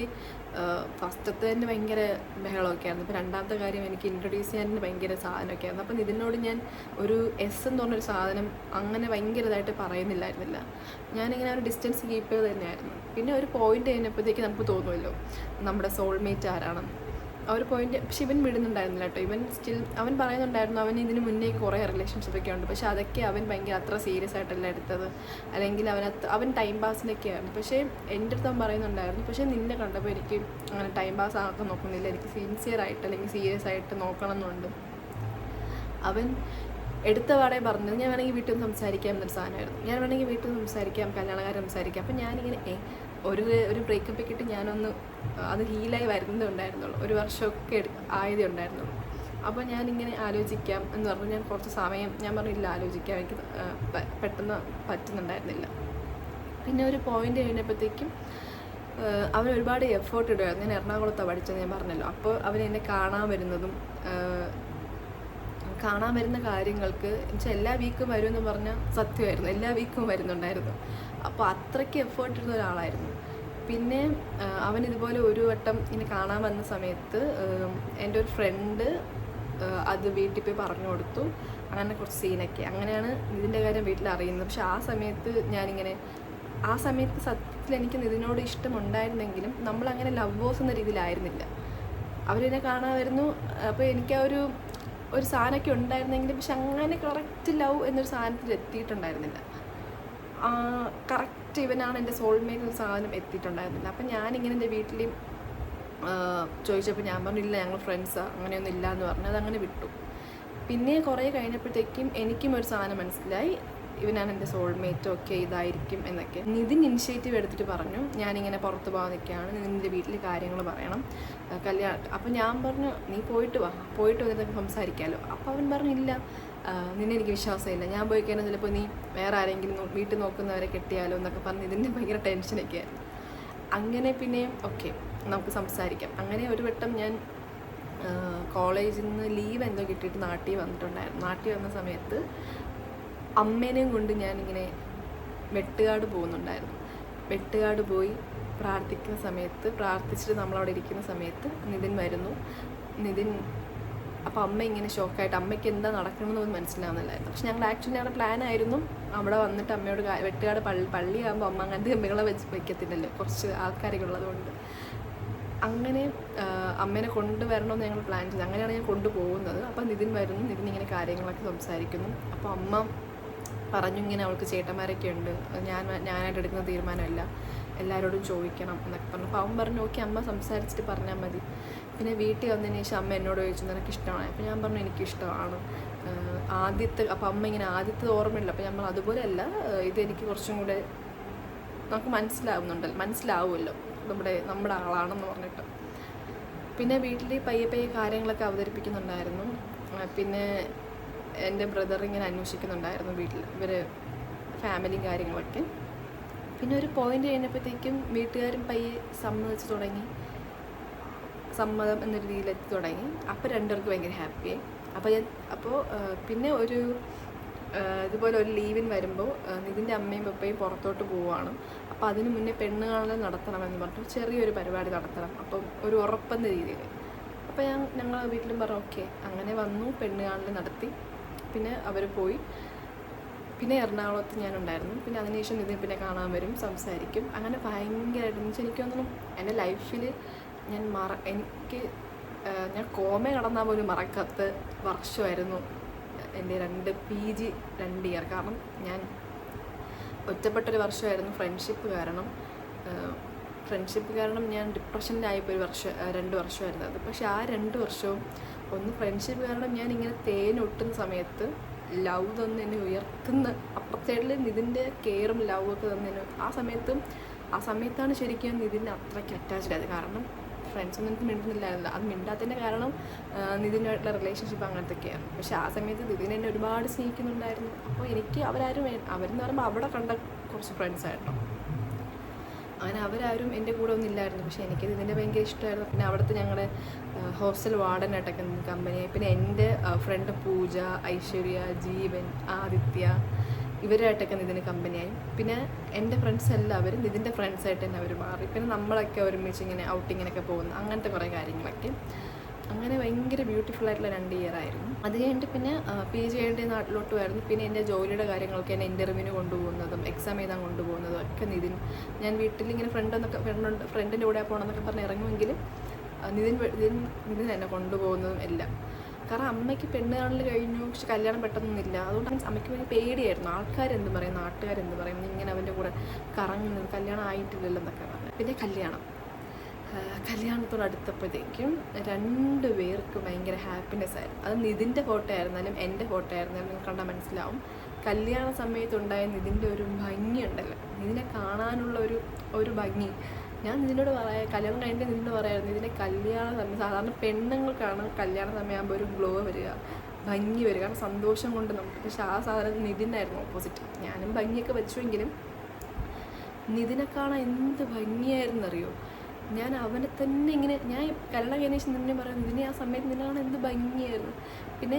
ഫസ്റ്റത്തെ തന്നെ ഭയങ്കര ബഹളമൊക്കെ ആയിരുന്നു. ഇപ്പോൾ രണ്ടാമത്തെ കാര്യം എനിക്ക് ഇൻട്രൊഡ്യൂസ് ചെയ്യാൻ ഭയങ്കര സാധനമൊക്കെ ആയിരുന്നു. അപ്പം ഇതിനോട് ഞാൻ ഒരു എസ് എന്ന് പറഞ്ഞൊരു സാധനം അങ്ങനെ ഭയങ്കര ഇതായിട്ട് പറയുന്നില്ലായിരുന്നില്ല. ഞാനിങ്ങനെ ഒരു ഡിസ്റ്റൻസ് കീപ്പ് ചെയ്ത് തന്നെയായിരുന്നു. പിന്നെ ഒരു പോയിന്റ് കഴിഞ്ഞപ്പോഴത്തേക്ക് നമുക്ക് തോന്നുമല്ലോ നമ്മുടെ സോൾമേറ്റ് ആരാണെന്ന്. ആ ഒരു പോയിന്റ്. പക്ഷെ ഇവൻ വിടുന്നുണ്ടായിരുന്നില്ല കേട്ടോ. അവൻ പറയുന്നുണ്ടായിരുന്നു അവൻ ഇതിന് മുന്നേ കുറേ റിലേഷൻഷിപ്പൊക്കെ ഉണ്ട്. പക്ഷെ അതൊക്കെ അവൻ ഭയങ്കര അത്ര സീരിയസ് ആയിട്ടല്ല എടുത്തത്, അല്ലെങ്കിൽ അവൻ ടൈം പാസിനൊക്കെ ആയിരുന്നു. പക്ഷേ എൻ്റെ അടുത്ത് അവൻ പറയുന്നുണ്ടായിരുന്നു, പക്ഷേ നിന്നെ കണ്ടപ്പോൾ എനിക്ക് അങ്ങനെ ടൈം പാസ് ആക്കാൻ നോക്കുന്നില്ല, എനിക്ക് സിൻസിയർ ആയിട്ട് അല്ലെങ്കിൽ സീരിയസ് ആയിട്ട് നോക്കണം എന്നുണ്ട്. അവൻ എടുത്ത പാടെ പറഞ്ഞത് ഞാൻ വേണമെങ്കിൽ വീട്ടിൽ നിന്ന് സംസാരിക്കാം എന്നൊരു സാധനമായിരുന്നു. ഞാൻ വേണമെങ്കിൽ വീട്ടിൽ നിന്ന് സംസാരിക്കാം, കല്യാണക്കാരെ സംസാരിക്കാം. അപ്പം ഞാനിങ്ങനെ ഒരു ബ്രേക്കപ്പ് കിട്ടി ഞാനൊന്ന് അത് ഹീലായി വരുന്നതേ ഉണ്ടായിരുന്നുള്ളൂ. 1 വർഷമൊക്കെ ആയതേ ഉണ്ടായിരുന്നുള്ളൂ. അപ്പോൾ ഞാനിങ്ങനെ ആലോചിക്കാം എന്ന് പറഞ്ഞു. ഞാൻ കുറച്ച് സമയം ഞാൻ പറഞ്ഞില്ല ആലോചിക്കാം, എനിക്ക് പെട്ടെന്ന് പറ്റുന്നുണ്ടായിരുന്നില്ല. പിന്നെ ഒരു പോയിന്റ് കഴിഞ്ഞപ്പോഴത്തേക്കും അവൻ ഒരുപാട് എഫേർട്ട് ഇടുമായിരുന്നു. ഞാൻ എറണാകുളത്താണ് പഠിച്ചത് ഞാൻ പറഞ്ഞല്ലോ. അപ്പോൾ അവൻ എന്നെ കാണാൻ വരുന്ന കാര്യങ്ങൾക്ക് എന്നുവെച്ചാൽ എല്ലാ വീക്കും വരുമെന്ന് പറഞ്ഞാൽ സത്യമായിരുന്നു, എല്ലാ വീക്കും വരുന്നുണ്ടായിരുന്നു. അപ്പോൾ അത്രയ്ക്ക് എഫേർട്ട് ഇടുന്ന ഒരാളായിരുന്നു. പിന്നെ അവൻ ഇതുപോലെ ഒരു വട്ടം ഇങ്ങനെ കാണാൻ വന്ന സമയത്ത് എൻ്റെ ഒരു ഫ്രണ്ട് അത് വീട്ടിൽ പോയി പറഞ്ഞു കൊടുത്തു. അങ്ങനെ കുറച്ച് സീനൊക്കെ അങ്ങനെയാണ് ഇതിൻ്റെ കാര്യം വീട്ടിൽ അറിയുന്നത്. പക്ഷെ ആ സമയത്ത് സത്യത്തിൽ എനിക്ക് ഇതിനോട് ഇഷ്ടമുണ്ടായിരുന്നെങ്കിലും നമ്മളങ്ങനെ ലവേഴ്സ് എന്ന രീതിയിലായിരുന്നില്ല. അവരെന്നെ കാണാൻ വരുന്നു. അപ്പോൾ എനിക്ക് ആ ഒരു സാധനമൊക്കെ ഉണ്ടായിരുന്നെങ്കിലും പക്ഷെ അങ്ങനെ കറക്റ്റ് ലവ് എന്നൊരു സാധനത്തിൽ എത്തിയിട്ടുണ്ടായിരുന്നില്ല. കറക്റ്റ് ഇവനാണ് എൻ്റെ സോൾമേറ്റ് എന്ന സാധനം എത്തിയിട്ടുണ്ടായിരുന്നില്ല. അപ്പം ഞാനിങ്ങനെ എൻ്റെ വീട്ടിൽ ചോദിച്ചപ്പോൾ ഞാൻ പറഞ്ഞില്ല ഞങ്ങൾ ഫ്രണ്ട്സാണ്, അങ്ങനെയൊന്നും ഇല്ല എന്ന് പറഞ്ഞു. അതങ്ങനെ വിട്ടു. പിന്നെ കുറേ കഴിഞ്ഞപ്പോഴത്തേക്കും എനിക്കും ഒരു സാധനം മനസ്സിലായി, ഇവനാണ് എൻ്റെ സോൾമേറ്റ്, ഓക്കെ ഇതായിരിക്കും എന്നൊക്കെ. നിതിൻ ഇനിഷ്യേറ്റീവ് എടുത്തിട്ട് പറഞ്ഞു ഞാനിങ്ങനെ പുറത്ത് പോകാൻ നിൽക്കുകയാണ്, നിൻ്റെ വീട്ടിൽ കാര്യങ്ങൾ പറയണം, കല്യാണം. അപ്പോൾ ഞാൻ പറഞ്ഞു നീ പോയിട്ട് വാ, പോയിട്ട് വന്നിട്ട് സംസാരിക്കാമല്ലോ. അപ്പോൾ അവൻ പറഞ്ഞു ഇല്ല, നിന്നെ എനിക്ക് വിശ്വാസമില്ല, ഞാൻ പോയി കഴിഞ്ഞാൽ ചിലപ്പോൾ നീ വേറെ ആരെങ്കിലും വീട്ടിൽ നോക്കുന്നവരെ കെട്ടിയാലോ എന്നൊക്കെ പറഞ്ഞ് ഇതിൻ്റെ ഭയങ്കര ടെൻഷനൊക്കെ ആയിരുന്നു. അങ്ങനെ പിന്നെയും ഓക്കെ നമുക്ക് സംസാരിക്കാം. അങ്ങനെ ഒരു വട്ടം ഞാൻ കോളേജിൽ നിന്ന് ലീവ് എന്തോ കിട്ടിയിട്ട് നാട്ടിൽ വന്നിട്ടുണ്ടായിരുന്നു. നാട്ടിൽ വന്ന സമയത്ത് അമ്മേനെയും കൊണ്ട് ഞാനിങ്ങനെ വെട്ടുകാട് പോകുന്നുണ്ടായിരുന്നു. വെട്ടുകാട് പോയി പ്രാർത്ഥിക്കുന്ന സമയത്ത്, പ്രാർത്ഥിച്ചിട്ട് നമ്മളവിടെ ഇരിക്കുന്ന സമയത്ത് നിതിൻ വരുന്നു. നിതിൻ അപ്പോൾ അമ്മ ഇങ്ങനെ ഷോക്കായിട്ട്, അമ്മയ്ക്ക് എന്താ നടക്കണമെന്നൊന്നും മനസ്സിലാവുന്നില്ലായിരുന്നു. പക്ഷെ ഞങ്ങൾ ആക്ച്വലി ഞങ്ങളുടെ പ്ലാനായിരുന്നു അവിടെ വന്നിട്ട് അമ്മയോട് വെട്ടുകാട് പള്ളിയാകുമ്പോൾ അമ്മ അങ്ങനത്തെ ഗമ്മികളെ വയ്ക്കത്തില്ലല്ലോ, കുറച്ച് ആൾക്കാരൊക്കെ ഉള്ളതുകൊണ്ട്. അങ്ങനെ അമ്മേനെ കൊണ്ടുവരണമെന്ന് ഞങ്ങൾ പ്ലാൻ ചെയ്തു. അങ്ങനെയാണ് ഞാൻ കൊണ്ടുപോകുന്നത്. അപ്പോൾ നിതിൻ വരുന്നു, നിതിൻ ഇങ്ങനെ കാര്യങ്ങളൊക്കെ സംസാരിക്കുന്നു. അപ്പോൾ അമ്മ പറഞ്ഞു ഇങ്ങനെ അവൾക്ക് ചേട്ടന്മാരൊക്കെ ഉണ്ട്, ഞാനായിട്ട് എടുക്കുന്ന തീരുമാനമല്ല, എല്ലാവരോടും ചോദിക്കണം എന്നൊക്കെ പറഞ്ഞു. അപ്പോൾ അവൻ പറഞ്ഞു ഓക്കെ അമ്മ സംസാരിച്ചിട്ട് പറഞ്ഞാൽ മതി. പിന്നെ വീട്ടിൽ വന്നതിന് ശേഷം അമ്മ എന്നോട് ചോദിച്ചു നിനക്ക് ഇഷ്ടമാണ്. അപ്പോൾ ഞാൻ പറഞ്ഞു എനിക്കിഷ്ടമാണ്. അപ്പോൾ അമ്മ ഇങ്ങനെ ആദ്യത്തെ ഓർമ്മയില്ല. അപ്പോൾ നമ്മൾ അതുപോലെയല്ല, ഇതെനിക്ക് കുറച്ചും കൂടെ നമുക്ക് മനസ്സിലാവുമല്ലോ നമ്മുടെ ആളാണെന്ന് പറഞ്ഞിട്ട്. പിന്നെ വീട്ടിൽ പയ്യെ കാര്യങ്ങളൊക്കെ അവതരിപ്പിക്കുന്നുണ്ടായിരുന്നു. പിന്നെ എൻ്റെ ബ്രദർ ഇങ്ങനെ അന്വേഷിക്കുന്നുണ്ടായിരുന്നു വീട്ടിൽ ഇവർ ഫാമിലിയും കാര്യങ്ങളൊക്കെ. പിന്നെ ഒരു പോയിന്റ് കഴിഞ്ഞപ്പോഴത്തേക്കും വീട്ടുകാരും പയ്യെ സമ്മതം എന്ന രീതിയിലെത്തി തുടങ്ങി. അപ്പോൾ രണ്ടുപേർക്ക് ഭയങ്കര ഹാപ്പിയായി. അപ്പോൾ പിന്നെ ഇതുപോലെ ഒരു ലീവിന് വരുമ്പോൾ നിതിൻ്റെ അമ്മയും പപ്പയും പുറത്തോട്ട് പോവുകയാണ്. അപ്പോൾ അതിന് മുന്നേ പെണ്ണ് കാണൽ നടത്തണമെന്ന് പറഞ്ഞു, ചെറിയൊരു പരിപാടി നടത്തണം, അപ്പം ഒരു ഉറപ്പെന്ന രീതിയിൽ. അപ്പോൾ ഞങ്ങൾ വീട്ടിലും പറഞ്ഞു ഓക്കെ. അങ്ങനെ വന്നു, പെണ്ണ് കാണൽ നടത്തി. പിന്നെ അവർ പോയി. പിന്നെ എറണാകുളത്ത് ഞാനുണ്ടായിരുന്നു. പിന്നെ അതിനുശേഷം നിതിൻ പിന്നെ കാണാൻ വരും, സംസാരിക്കും. അങ്ങനെ ഭയങ്കരമായിട്ട് വെച്ചാൽ എനിക്ക് തോന്നുന്നു എൻ്റെ ലൈഫിൽ ഞാൻ കോമ കടന്നാൽ പോലും മറക്കാത്ത വർഷമായിരുന്നു എൻ്റെ PG 2 ഇയർ. കാരണം ഞാൻ ഒറ്റപ്പെട്ടൊരു വർഷമായിരുന്നു ഫ്രണ്ട്ഷിപ്പ് കാരണം ഞാൻ ഡിപ്രഷനിലായപ്പോൾ 2 വർഷമായിരുന്നു അത്. പക്ഷെ ആ 2 വർഷവും ഒന്ന് ഫ്രണ്ട്ഷിപ്പ് കാരണം ഞാൻ ഇങ്ങനെ തേനൊട്ടുന്ന സമയത്ത് ലവ് തന്നെ എന്നെ ഉയർത്തുന്ന, അപ്പുറത്തേടിൽ നിതിൻ്റെ കെയറും ലവും ഒക്കെ തന്നെ ആ സമയത്താണ് ശരിക്കും നിതിൻ്റെ അത്രയ്ക്ക് അറ്റാച്ച്ഡ് ആയത്. കാരണം ഫ്രണ്ട്സൊന്നും എനിക്ക് മിണ്ടുന്നില്ലായിരുന്നില്ല. അത് മിണ്ടാത്തതിൻ്റെ കാരണം നിതിനായിട്ടുള്ള റിലേഷൻഷിപ്പ് അങ്ങനത്തെയൊക്കെയാണ്. പക്ഷെ ആ സമയത്ത് നിതിൻ എന്നെ ഒരുപാട് സ്നേഹിക്കുന്നുണ്ടായിരുന്നു. അപ്പോൾ എനിക്ക് അവരെന്ന് പറയുമ്പോൾ അവിടെ കണ്ട കുറച്ച് ഫ്രണ്ട്സായിട്ടോ, അങ്ങനെ അവരാരും എൻ്റെ കൂടെ ഒന്നും ഇല്ലായിരുന്നു. പക്ഷേ എനിക്കത് ഇതിൻ്റെ ഭയങ്കര ഇഷ്ടമായിരുന്നു. പിന്നെ അവിടുത്തെ ഞങ്ങളുടെ ഹോസ്റ്റൽ വാർഡനായിട്ടൊക്കെ കമ്പനിയായി. പിന്നെ എൻ്റെ ഫ്രണ്ട് പൂജ, ഐശ്വര്യ, ജീവൻ, ആദിത്യ, ഇവരായിട്ടൊക്കെ നിതിന് കമ്പനിയായി. പിന്നെ എൻ്റെ ഫ്രണ്ട്സ് എല്ലാവരും നിതിൻ്റെ ഫ്രണ്ട്സായിട്ട് തന്നെ അവർ മാറി. പിന്നെ നമ്മളൊക്കെ ഒരുമിച്ച് ഇങ്ങനെ ഔട്ടിങ്ങിനൊക്കെ പോകുന്നു, അങ്ങനത്തെ കുറേ കാര്യങ്ങളൊക്കെ. അങ്ങനെ ഭയങ്കര ബ്യൂട്ടിഫുൾ ആയിട്ടുള്ള 2 ഇയർ ആയിരുന്നു. അത് കഴിഞ്ഞിട്ട് പിന്നെ PG കഴിഞ്ഞിട്ട് നാട്ടിലോട്ട് വരുന്നു. പിന്നെ എൻ്റെ ജോലിയുടെ കാര്യങ്ങളൊക്കെ എന്നെ ഇൻ്റർവ്യൂവിന് കൊണ്ടുപോകുന്നതും എക്സാം എഴുതാൻ കൊണ്ടുപോകുന്നതും ഒക്കെ നിതിൻ. ഞാൻ വീട്ടിലിങ്ങനെ ഫ്രണ്ടിൻ്റെ കൂടെ പോകണമെന്നൊക്കെ പറഞ്ഞ് ഇറങ്ങുമെങ്കിലും നിതിൻ എന്നെ കൊണ്ടുപോകുന്നതും എല്ലാം. കാരണം അമ്മയ്ക്ക് പെണ്ണ് കാണൽ കഴിഞ്ഞു, പക്ഷെ കല്യാണം പെട്ടെന്നൊന്നുമില്ല. അതുകൊണ്ട് അമ്മയ്ക്ക് ഭയങ്കര പേടിയായിരുന്നു, ആൾക്കാരെന്ത് പറയും, നാട്ടുകാരെന്ത് പറയും, ഇങ്ങനെ അവൻ്റെ കൂടെ കറങ്ങുന്നത്, കല്യാണം ആയിട്ടില്ലല്ലോ എന്നൊക്കെ പറഞ്ഞു. പിന്നെ കല്യാണത്തോടടുത്തപ്പോഴത്തേക്കും 2 പേർക്ക് ഭയങ്കര ഹാപ്പിനെസ് ആയിരുന്നു. അത് നിതിൻ്റെ ഫോട്ടോ ആയിരുന്നാലും എൻ്റെ ഫോട്ടോ ആയിരുന്നാലും നിങ്ങൾക്ക് കണ്ടാൽ മനസ്സിലാവും. കല്യാണ സമയത്തുണ്ടായ നിതിൻ്റെ ഒരു ഭംഗിയുണ്ടല്ലോ, നിതിനെ കാണാനുള്ള ഒരു ഭംഗി. ഞാൻ നിതിനോട് കല്യാണം കഴിഞ്ഞിട്ട് നിതിനോട് പറയായിരുന്നു, ഇതിൻ്റെ കല്യാണ സമയം സാധാരണ പെണ്ണുങ്ങൾക്കാണ് കല്യാണ സമയമാകുമ്പോൾ ഒരു ഗ്ലോ വരിക, ഭംഗി വരിക, കാരണം സന്തോഷം കൊണ്ട് നമുക്ക്. പക്ഷെ ആ സാധനം നിതിനായിരുന്നു ഓപ്പോസിറ്റ്. ഞാനും ഭംഗിയൊക്കെ വെച്ചുവെങ്കിലും നിതിനെ കാണാൻ എന്ത് ഭംഗിയായിരുന്നറിയോ. ഞാൻ അവനെ തന്നെ ഇങ്ങനെ, ഞാൻ കല്യാണം കഴിഞ്ഞ ശേഷം നിന്നെ പറയും, നിന്നെ ആ സമയത്ത് നിന്നെ കാണാൻ എന്ത് ഭംഗിയായിരുന്നു. പിന്നെ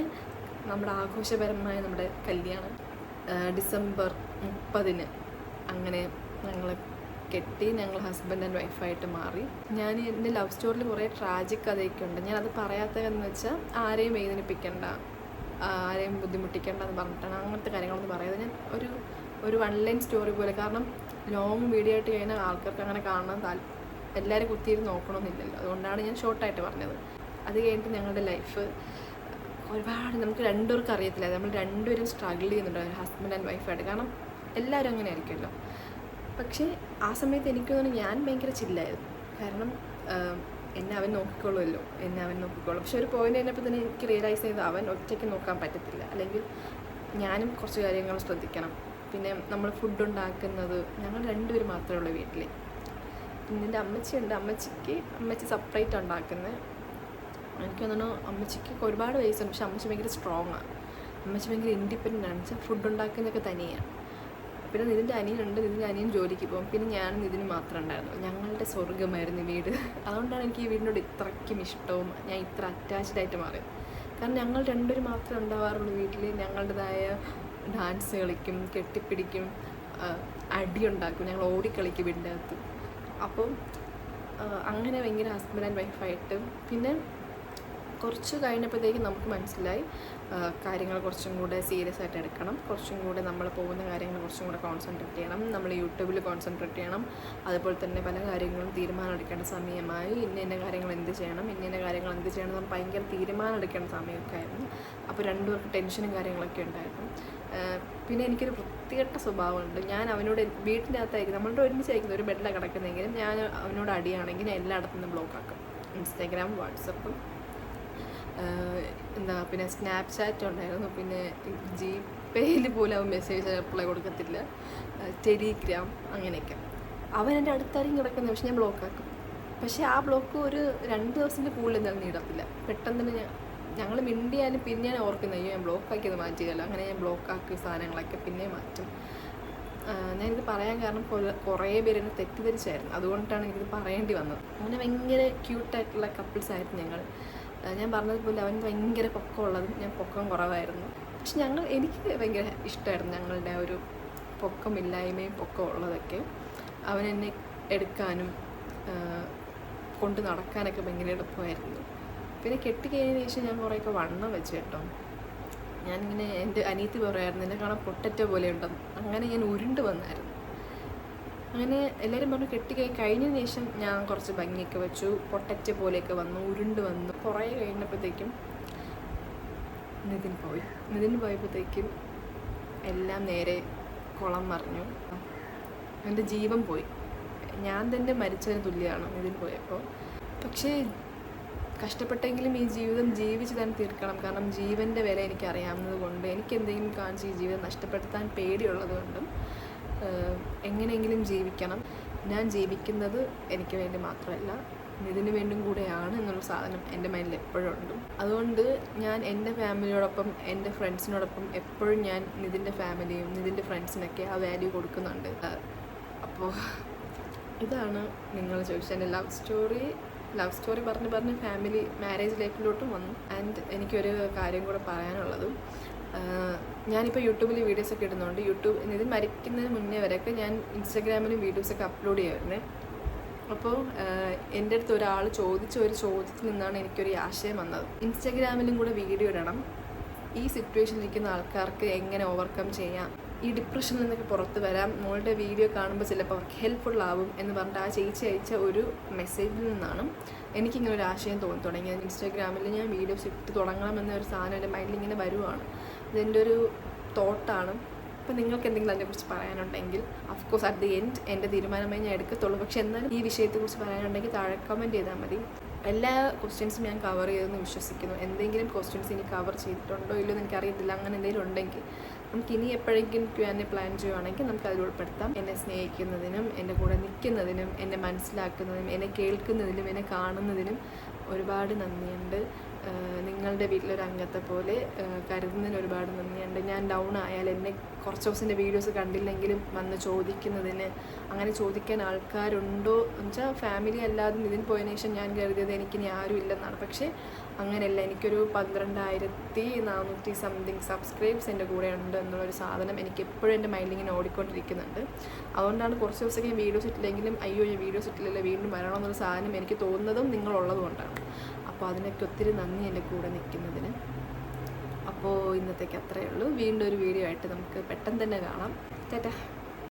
നമ്മുടെ ആഘോഷപരമായ നമ്മുടെ കല്യാണം ഡിസംബർ 30 അങ്ങനെ ഞങ്ങൾ കെട്ടി, ഞങ്ങൾ ഹസ്ബൻഡ് ആൻഡ് വൈഫായിട്ട് മാറി. ഞാൻ എൻ്റെ ലവ് സ്റ്റോറിയിൽ കുറേ ട്രാജിക് കഥയൊക്കെ ഉണ്ട്. ഞാനത് പറയാത്തതെന്ന് വെച്ചാൽ ആരെയും വേദനിപ്പിക്കേണ്ട, ആരെയും ബുദ്ധിമുട്ടിക്കേണ്ട എന്ന് പറഞ്ഞിട്ടാണ് അങ്ങനത്തെ കാര്യങ്ങളൊന്നും പറയുന്നത്. ഞാൻ ഒരു 1 ലൈൻ സ്റ്റോറി പോലെ, കാരണം ലോങ് വീഡിയോ ആയിട്ട് കഴിഞ്ഞാൽ ആൾക്കാർക്ക് അങ്ങനെ കാണാൻ എല്ലാവരും കുത്തിയിരുന്ന് നോക്കണമെന്നില്ലല്ലോ, അതുകൊണ്ടാണ് ഞാൻ ഷോർട്ടായിട്ട് പറഞ്ഞത്. അത് കഴിഞ്ഞിട്ട് ഞങ്ങളുടെ ലൈഫ് ഒരുപാട് നമുക്ക് 2 പേർക്ക് അറിയത്തില്ല, നമ്മൾ 2 പേരും സ്ട്രഗിൾ ചെയ്യുന്നുണ്ട് ഹസ്ബൻഡ് ആൻഡ് വൈഫായിട്ട്. കാരണം എല്ലാവരും അങ്ങനെ ആയിരിക്കുമല്ലോ. പക്ഷേ ആ സമയത്ത് എനിക്ക് തോന്നുന്നു ഞാൻ ഭയങ്കര ചില്ലായിരുന്നു. കാരണം എന്നെ അവൻ നോക്കിക്കോളുമല്ലോ, എന്നെ അവൻ നോക്കിക്കോളും. പക്ഷെ ഒരു പോയിന്റ് കഴിഞ്ഞപ്പോൾ തന്നെ എനിക്ക് റിയലൈസ് ചെയ്ത് അവൻ ഒറ്റയ്ക്ക് നോക്കാൻ പറ്റത്തില്ല, അല്ലെങ്കിൽ ഞാനും കുറച്ച് കാര്യങ്ങൾ ശ്രദ്ധിക്കണം. പിന്നെ നമ്മൾ ഫുഡ് ഉണ്ടാക്കുന്നത് ഞങ്ങൾ രണ്ടുപേരും മാത്രമേ ഉള്ളൂ വീട്ടിൽ. പിന്നെ എൻ്റെ അമ്മച്ചിയുണ്ട്, അമ്മച്ചി സെപ്പറേറ്റ് ഉണ്ടാക്കുന്നത്. എനിക്ക് തോന്നുന്നു അമ്മച്ചിക്ക് ഒരുപാട് വയസ്സുണ്ട്, പക്ഷെ അമ്മച്ചി ഭയങ്കര സ്ട്രോങ് ആണ്. അമ്മച്ചി ഭയങ്കര ഇൻഡിപെൻഡൻ്റ് ആണ്. വെച്ചാൽ ഫുഡ് ഉണ്ടാക്കുന്നതൊക്കെ തനിയാണ്. പിന്നെ നിതിൻ്റെ അനിയനുണ്ട്, നിതിൻ്റെ അനിയൻ ജോലിക്ക് പോകും. പിന്നെ ഞാനും ഇതിന് മാത്രമേ ഉണ്ടായിരുന്നു. ഞങ്ങളുടെ സ്വർഗ്ഗമായിരുന്നു വീട്. അതുകൊണ്ടാണ് എനിക്ക് ഈ വീടിനോട് ഇത്രയ്ക്കും ഇഷ്ടവും ഞാൻ ഇത്ര അറ്റാച്ച്ഡ് ആയിട്ട് മാറിയത്. കാരണം ഞങ്ങൾ രണ്ടുപേരും മാത്രമേ ഉണ്ടാവാറുള്ളൂ വീട്ടിൽ. ഞങ്ങളുടേതായ ഡാൻസ് കളിക്കും, കെട്ടിപ്പിടിക്കും, അടിയുണ്ടാക്കും, ഞങ്ങൾ ഓടിക്കളിക്കും വീടിൻ്റെ അകത്ത്. അപ്പം അങ്ങനെ ഭയങ്കര ഹസ്ബൻഡ് ആൻഡ് വൈഫായിട്ട്. പിന്നെ കുറച്ച് കഴിഞ്ഞപ്പോഴത്തേക്കും നമുക്ക് മനസ്സിലായി കാര്യങ്ങൾ കുറച്ചും കൂടെ സീരിയസ് ആയിട്ട് എടുക്കണം, കുറച്ചും കൂടെ നമ്മൾ പോകുന്ന കാര്യങ്ങൾ കുറച്ചും കൂടെ കോൺസെൻട്രേറ്റ് ചെയ്യണം, നമ്മൾ യൂട്യൂബിൽ കോൺസെൻട്രേറ്റ് ചെയ്യണം. അതുപോലെ തന്നെ പല കാര്യങ്ങളും തീരുമാനം എടുക്കേണ്ട സമയമായി. ഇന്ന കാര്യങ്ങൾ എന്ത് ചെയ്യണം, കാര്യങ്ങൾ എന്ത് ചെയ്യണം എന്ന് ഭയങ്കര തീരുമാനം എടുക്കേണ്ട സമയമൊക്കെ ആയിരുന്നു. അപ്പോൾ രണ്ടുപേർക്ക് ടെൻഷനും കാര്യങ്ങളൊക്കെ ഉണ്ടായിരുന്നു. പിന്നെ എനിക്കൊരു വൃത്തികെട്ട സ്വഭാവമുണ്ട്. ഞാൻ അവനോട് വീട്ടിൻ്റെ അകത്തായിരിക്കും, നമ്മളുടെ ഒരുമിച്ചായിരിക്കും ഒരു ബെഡിലാണ് കിടക്കുന്നതെങ്കിലും ഞാൻ അവനോട് അടിയാണെങ്കിൽ ബ്ലോക്ക് ബ്ലോക്കാക്കും. ഇൻസ്റ്റാഗ്രാം, വാട്സപ്പും, പിന്നെ സ്നാപ്ചാറ്റ് ഉണ്ടായിരുന്നു. പിന്നെ ജിപേയിൽ പോലും അവൻ മെസ്സേജ് റിപ്ലൈ കൊടുക്കത്തില്ല. ടെലിഗ്രാം, അങ്ങനെയൊക്കെ. അവൻ എൻ്റെ അടുത്തായിരിക്കും കിടക്കുന്നത്, പക്ഷെ ഞാൻ ബ്ലോക്കാക്കും. പക്ഷേ ആ ബ്ലോക്ക് ഒരു 2 ദിവസത്തിൻ്റെ കൂടുതൽ എന്തായാലും നീടത്തില്ല. പെട്ടെന്ന് തന്നെ ഞങ്ങൾ മിണ്ടിയാലും പിന്നെ ഞാൻ ഓർക്കുന്നത് അയ്യോ ഞാൻ ബ്ലോക്കാക്കിയത് മാറ്റിയതല്ലോ. അങ്ങനെ ഞാൻ ബ്ലോക്കാക്കി സാധനങ്ങളൊക്കെ പിന്നെ മാറ്റും. ഞാനിത് പറയാൻ കാരണം കുറേ പേര് എന്നെ തെറ്റിദ്ധരിച്ചായിരുന്നു, അതുകൊണ്ടാണ് എനിക്കിത് പറയേണ്ടി വന്നത്. അങ്ങനെ ഭയങ്കര ക്യൂട്ടായിട്ടുള്ള കപ്പിൾസായിരുന്നു ഞങ്ങൾ. ഞാൻ പറഞ്ഞതുപോലെ അവൻ ഭയങ്കര പൊക്കമുള്ളതും ഞാൻ പൊക്കം കുറവായിരുന്നു. പക്ഷെ എനിക്ക് ഭയങ്കര ഇഷ്ടമായിരുന്നു ഞങ്ങളുടെ ഒരു പൊക്കമില്ലായ്മയും പൊക്കമുള്ളതൊക്കെ. അവൻ എന്നെ എടുക്കാനും കൊണ്ട് നടക്കാനൊക്കെ ഭയങ്കര എളുപ്പമായിരുന്നു. പിന്നെ കെട്ടിക്കഴിഞ്ഞതിന് ശേഷം ഞാൻ കുറേയൊക്കെ വണ്ണം വെച്ചു കേട്ടോ. ഞാനിങ്ങനെ എൻ്റെ അനിയത്തി പറയായിരുന്നു എന്നെ കാണാൻ പൊട്ടറ്റോ പോലെ ഉണ്ടെന്ന്. അങ്ങനെ ഞാൻ ഉരുണ്ട് വന്നായിരുന്നു. അങ്ങനെ എല്ലാവരും പറഞ്ഞു കഴിഞ്ഞതിന് ശേഷം ഞാൻ കുറച്ച് ഭംഗിയൊക്കെ വെച്ചു, പൊട്ടറ്റോ പോലെയൊക്കെ വന്നു, ഉരുണ്ട് വന്നു. കുറേ കഴിഞ്ഞപ്പോഴത്തേക്കും നിതിൻ പോയപ്പോഴത്തേക്കും എല്ലാം നേരെ കുളം മറിഞ്ഞു. എൻ്റെ ജീവൻ പോയി. ഞാൻ തന്നെ മരിച്ചതിന് തുല്യമാണ് നിതിൻ പോയപ്പോൾ. പക്ഷേ കഷ്ടപ്പെട്ടെങ്കിലും ഈ ജീവിതം ജീവിച്ച് തന്നെ തീർക്കണം. കാരണം ജീവൻ്റെ വില എനിക്കറിയാവുന്നത് കൊണ്ട്, എനിക്ക് എന്തെങ്കിലും കാണിച്ച് ഈ ജീവിതം നഷ്ടപ്പെടുത്താൻ പേടിയുള്ളത് കൊണ്ടും എങ്ങനെയെങ്കിലും ജീവിക്കണം. ഞാൻ ജീവിക്കുന്നത് എനിക്ക് വേണ്ടി മാത്രമല്ല, നിതിന് വേണ്ടും കൂടെയാണ് എന്നുള്ള സാധനം എൻ്റെ മൈൻഡിൽ എപ്പോഴും ഉണ്ട്. അതുകൊണ്ട് ഞാൻ എൻ്റെ ഫാമിലിയോടൊപ്പം എൻ്റെ ഫ്രണ്ട്സിനോടൊപ്പം എപ്പോഴും ഞാൻ നിതിൻ്റെ ഫാമിലിയും നിതിൻ്റെ ഫ്രണ്ട്സിനൊക്കെ ആ വാല്യൂ കൊടുക്കുന്നുണ്ട്. അപ്പോൾ ഇതാണ് നിങ്ങൾ ചോദിച്ചത് എൻ്റെ ലവ് സ്റ്റോറി പറഞ്ഞ് ഫാമിലി മാരേജ് ലൈഫിലോട്ടും വന്നു. ആൻഡ് എനിക്കൊരു കാര്യം കൂടെ പറയാനുള്ളതും, ഞാനിപ്പോൾ യൂട്യൂബിൽ വീഡിയോസൊക്കെ ഇടുന്നുണ്ട്. ഇത് മരിക്കുന്നതിന് മുന്നേ വരെയൊക്കെ ഞാൻ ഇൻസ്റ്റാഗ്രാമിലും വീഡിയോസൊക്കെ അപ്ലോഡ് ചെയ്യുമായിരുന്നേ. അപ്പോൾ എൻ്റെ അടുത്ത് ഒരാൾ ചോദിച്ച ഒരു ചോദ്യത്തിൽ നിന്നാണ് എനിക്കൊരു ആശയം വന്നത്. ഇൻസ്റ്റാഗ്രാമിലും കൂടെ വീഡിയോ ഇടണം, ഈ സിറ്റുവേഷനിൽ ഇരിക്കുന്ന ആൾക്കാർക്ക് എങ്ങനെ ഓവർകം ചെയ്യാം, ഈ ഡിപ്രഷനിൽ നിന്നൊക്കെ പുറത്ത് വരാം, മോളുടെ വീഡിയോ കാണുമ്പോൾ ചിലപ്പോൾ അവർക്ക് ഹെൽപ്ഫുള്ളാവും എന്ന് പറഞ്ഞിട്ട് ആ ചേച്ചി അയച്ച ഒരു മെസ്സേജിൽ നിന്നാണ് എനിക്കിങ്ങനെ ഒരു ആശയം തോന്നി തുടങ്ങിയത്. ഇൻസ്റ്റാഗ്രാമിൽ ഞാൻ വീഡിയോസ് ഇട്ട് തുടങ്ങണമെന്നൊരു സാധനം എൻ്റെ മൈൻഡിൽ ഇങ്ങനെ വരുവാണ്. ഇതെൻ്റെ ഒരു തോട്ടാണ്. അപ്പോൾ നിങ്ങൾക്ക് എന്തെങ്കിലും അതിനെക്കുറിച്ച് പറയാനുണ്ടെങ്കിൽ അഫ്കോഴ്സ് അറ്റ് ദി എൻഡ് എൻ്റെ തീരുമാനമായി ഞാൻ എടുക്കത്തുള്ളൂ. പക്ഷെ എന്നാലും ഈ വിഷയത്തെക്കുറിച്ച് പറയാനുണ്ടെങ്കിൽ താഴെ കമൻറ്റ് ചെയ്താൽ മതി. എല്ലാ ക്വസ്റ്റ്യൻസും ഞാൻ കവർ ചെയ്തെന്ന് വിശ്വസിക്കുന്നു. എന്തെങ്കിലും ക്വസ്റ്റ്യൻസ് ഇനി കവർ ചെയ്തിട്ടുണ്ടോ ഇല്ലയോ എന്ന് എനിക്കറിയത്തില്ല. അങ്ങനെ എന്തെങ്കിലും ഉണ്ടെങ്കിൽ നമുക്ക് ഇനി എപ്പോഴെങ്കിലും Q&A പ്ലാൻ ചെയ്യുവാണെങ്കിൽ നമുക്ക് അതിൽ ഉൾപ്പെടുത്താം. എന്നെ സ്നേഹിക്കുന്നതിനും എൻ്റെ കൂടെ നിൽക്കുന്നതിനും എന്നെ മനസ്സിലാക്കുന്നതിനും എന്നെ കേൾക്കുന്നതിനും എന്നെ കാണുന്നതിനും ഒരുപാട് നന്ദിയുണ്ട്. നിങ്ങളുടെ വീട്ടിലൊരു അംഗത്തെ പോലെ കരുതുന്നതിന് ഒരുപാട് നന്ദിയുണ്ട്. ഞാൻ ഡൗൺ ആയാൽ എന്നെ കുറച്ച് ദിവസത്തിൻ്റെ വീഡിയോസ് കണ്ടില്ലെങ്കിലും വന്ന് ചോദിക്കുന്നതിന്, അങ്ങനെ ചോദിക്കാൻ ആൾക്കാരുണ്ടോ എന്ന് വെച്ചാൽ ഫാമിലി അല്ലാതെ ഇതിന് പോയതിനു ശേഷം ഞാൻ കരുതിയത് എനിക്കിനി ആരും ഇല്ലെന്നാണ്. പക്ഷേ അങ്ങനെയല്ല, എനിക്കൊരു 12,400 സംതിങ് സബ്സ്ക്രൈബ്സ് എൻ്റെ കൂടെ ഉണ്ട് എന്നുള്ളൊരു സാധനം എനിക്ക് എപ്പോഴും എൻ്റെ മൈൻഡിൽ ഇങ്ങനെ ഓടിക്കൊണ്ടിരിക്കുന്നുണ്ട്. അതുകൊണ്ടാണ് കുറച്ച് ദിവസമൊക്കെ ഞാൻ വീഡിയോസ് ഇട്ടില്ലെങ്കിലും അയ്യോ ഞാൻ വീഡിയോസ് ഇട്ടില്ലല്ലോ വീണ്ടും വരണമെന്നൊരു സാധനം എനിക്ക് തോന്നുന്നതും നിങ്ങളുള്ളത് കൊണ്ടാണ്. അപ്പോൾ അതിനൊക്കെ ഒത്തിരി നന്ദി എൻ്റെ കൂടെ നിൽക്കുന്നതിന്. അപ്പോൾ ഇന്നത്തേക്ക് അത്രയേ ഉള്ളൂ. വീണ്ടും ഒരു വീഡിയോ ആയിട്ട് നമുക്ക് പെട്ടെന്ന് തന്നെ കാണാം. ടാറ്റാ.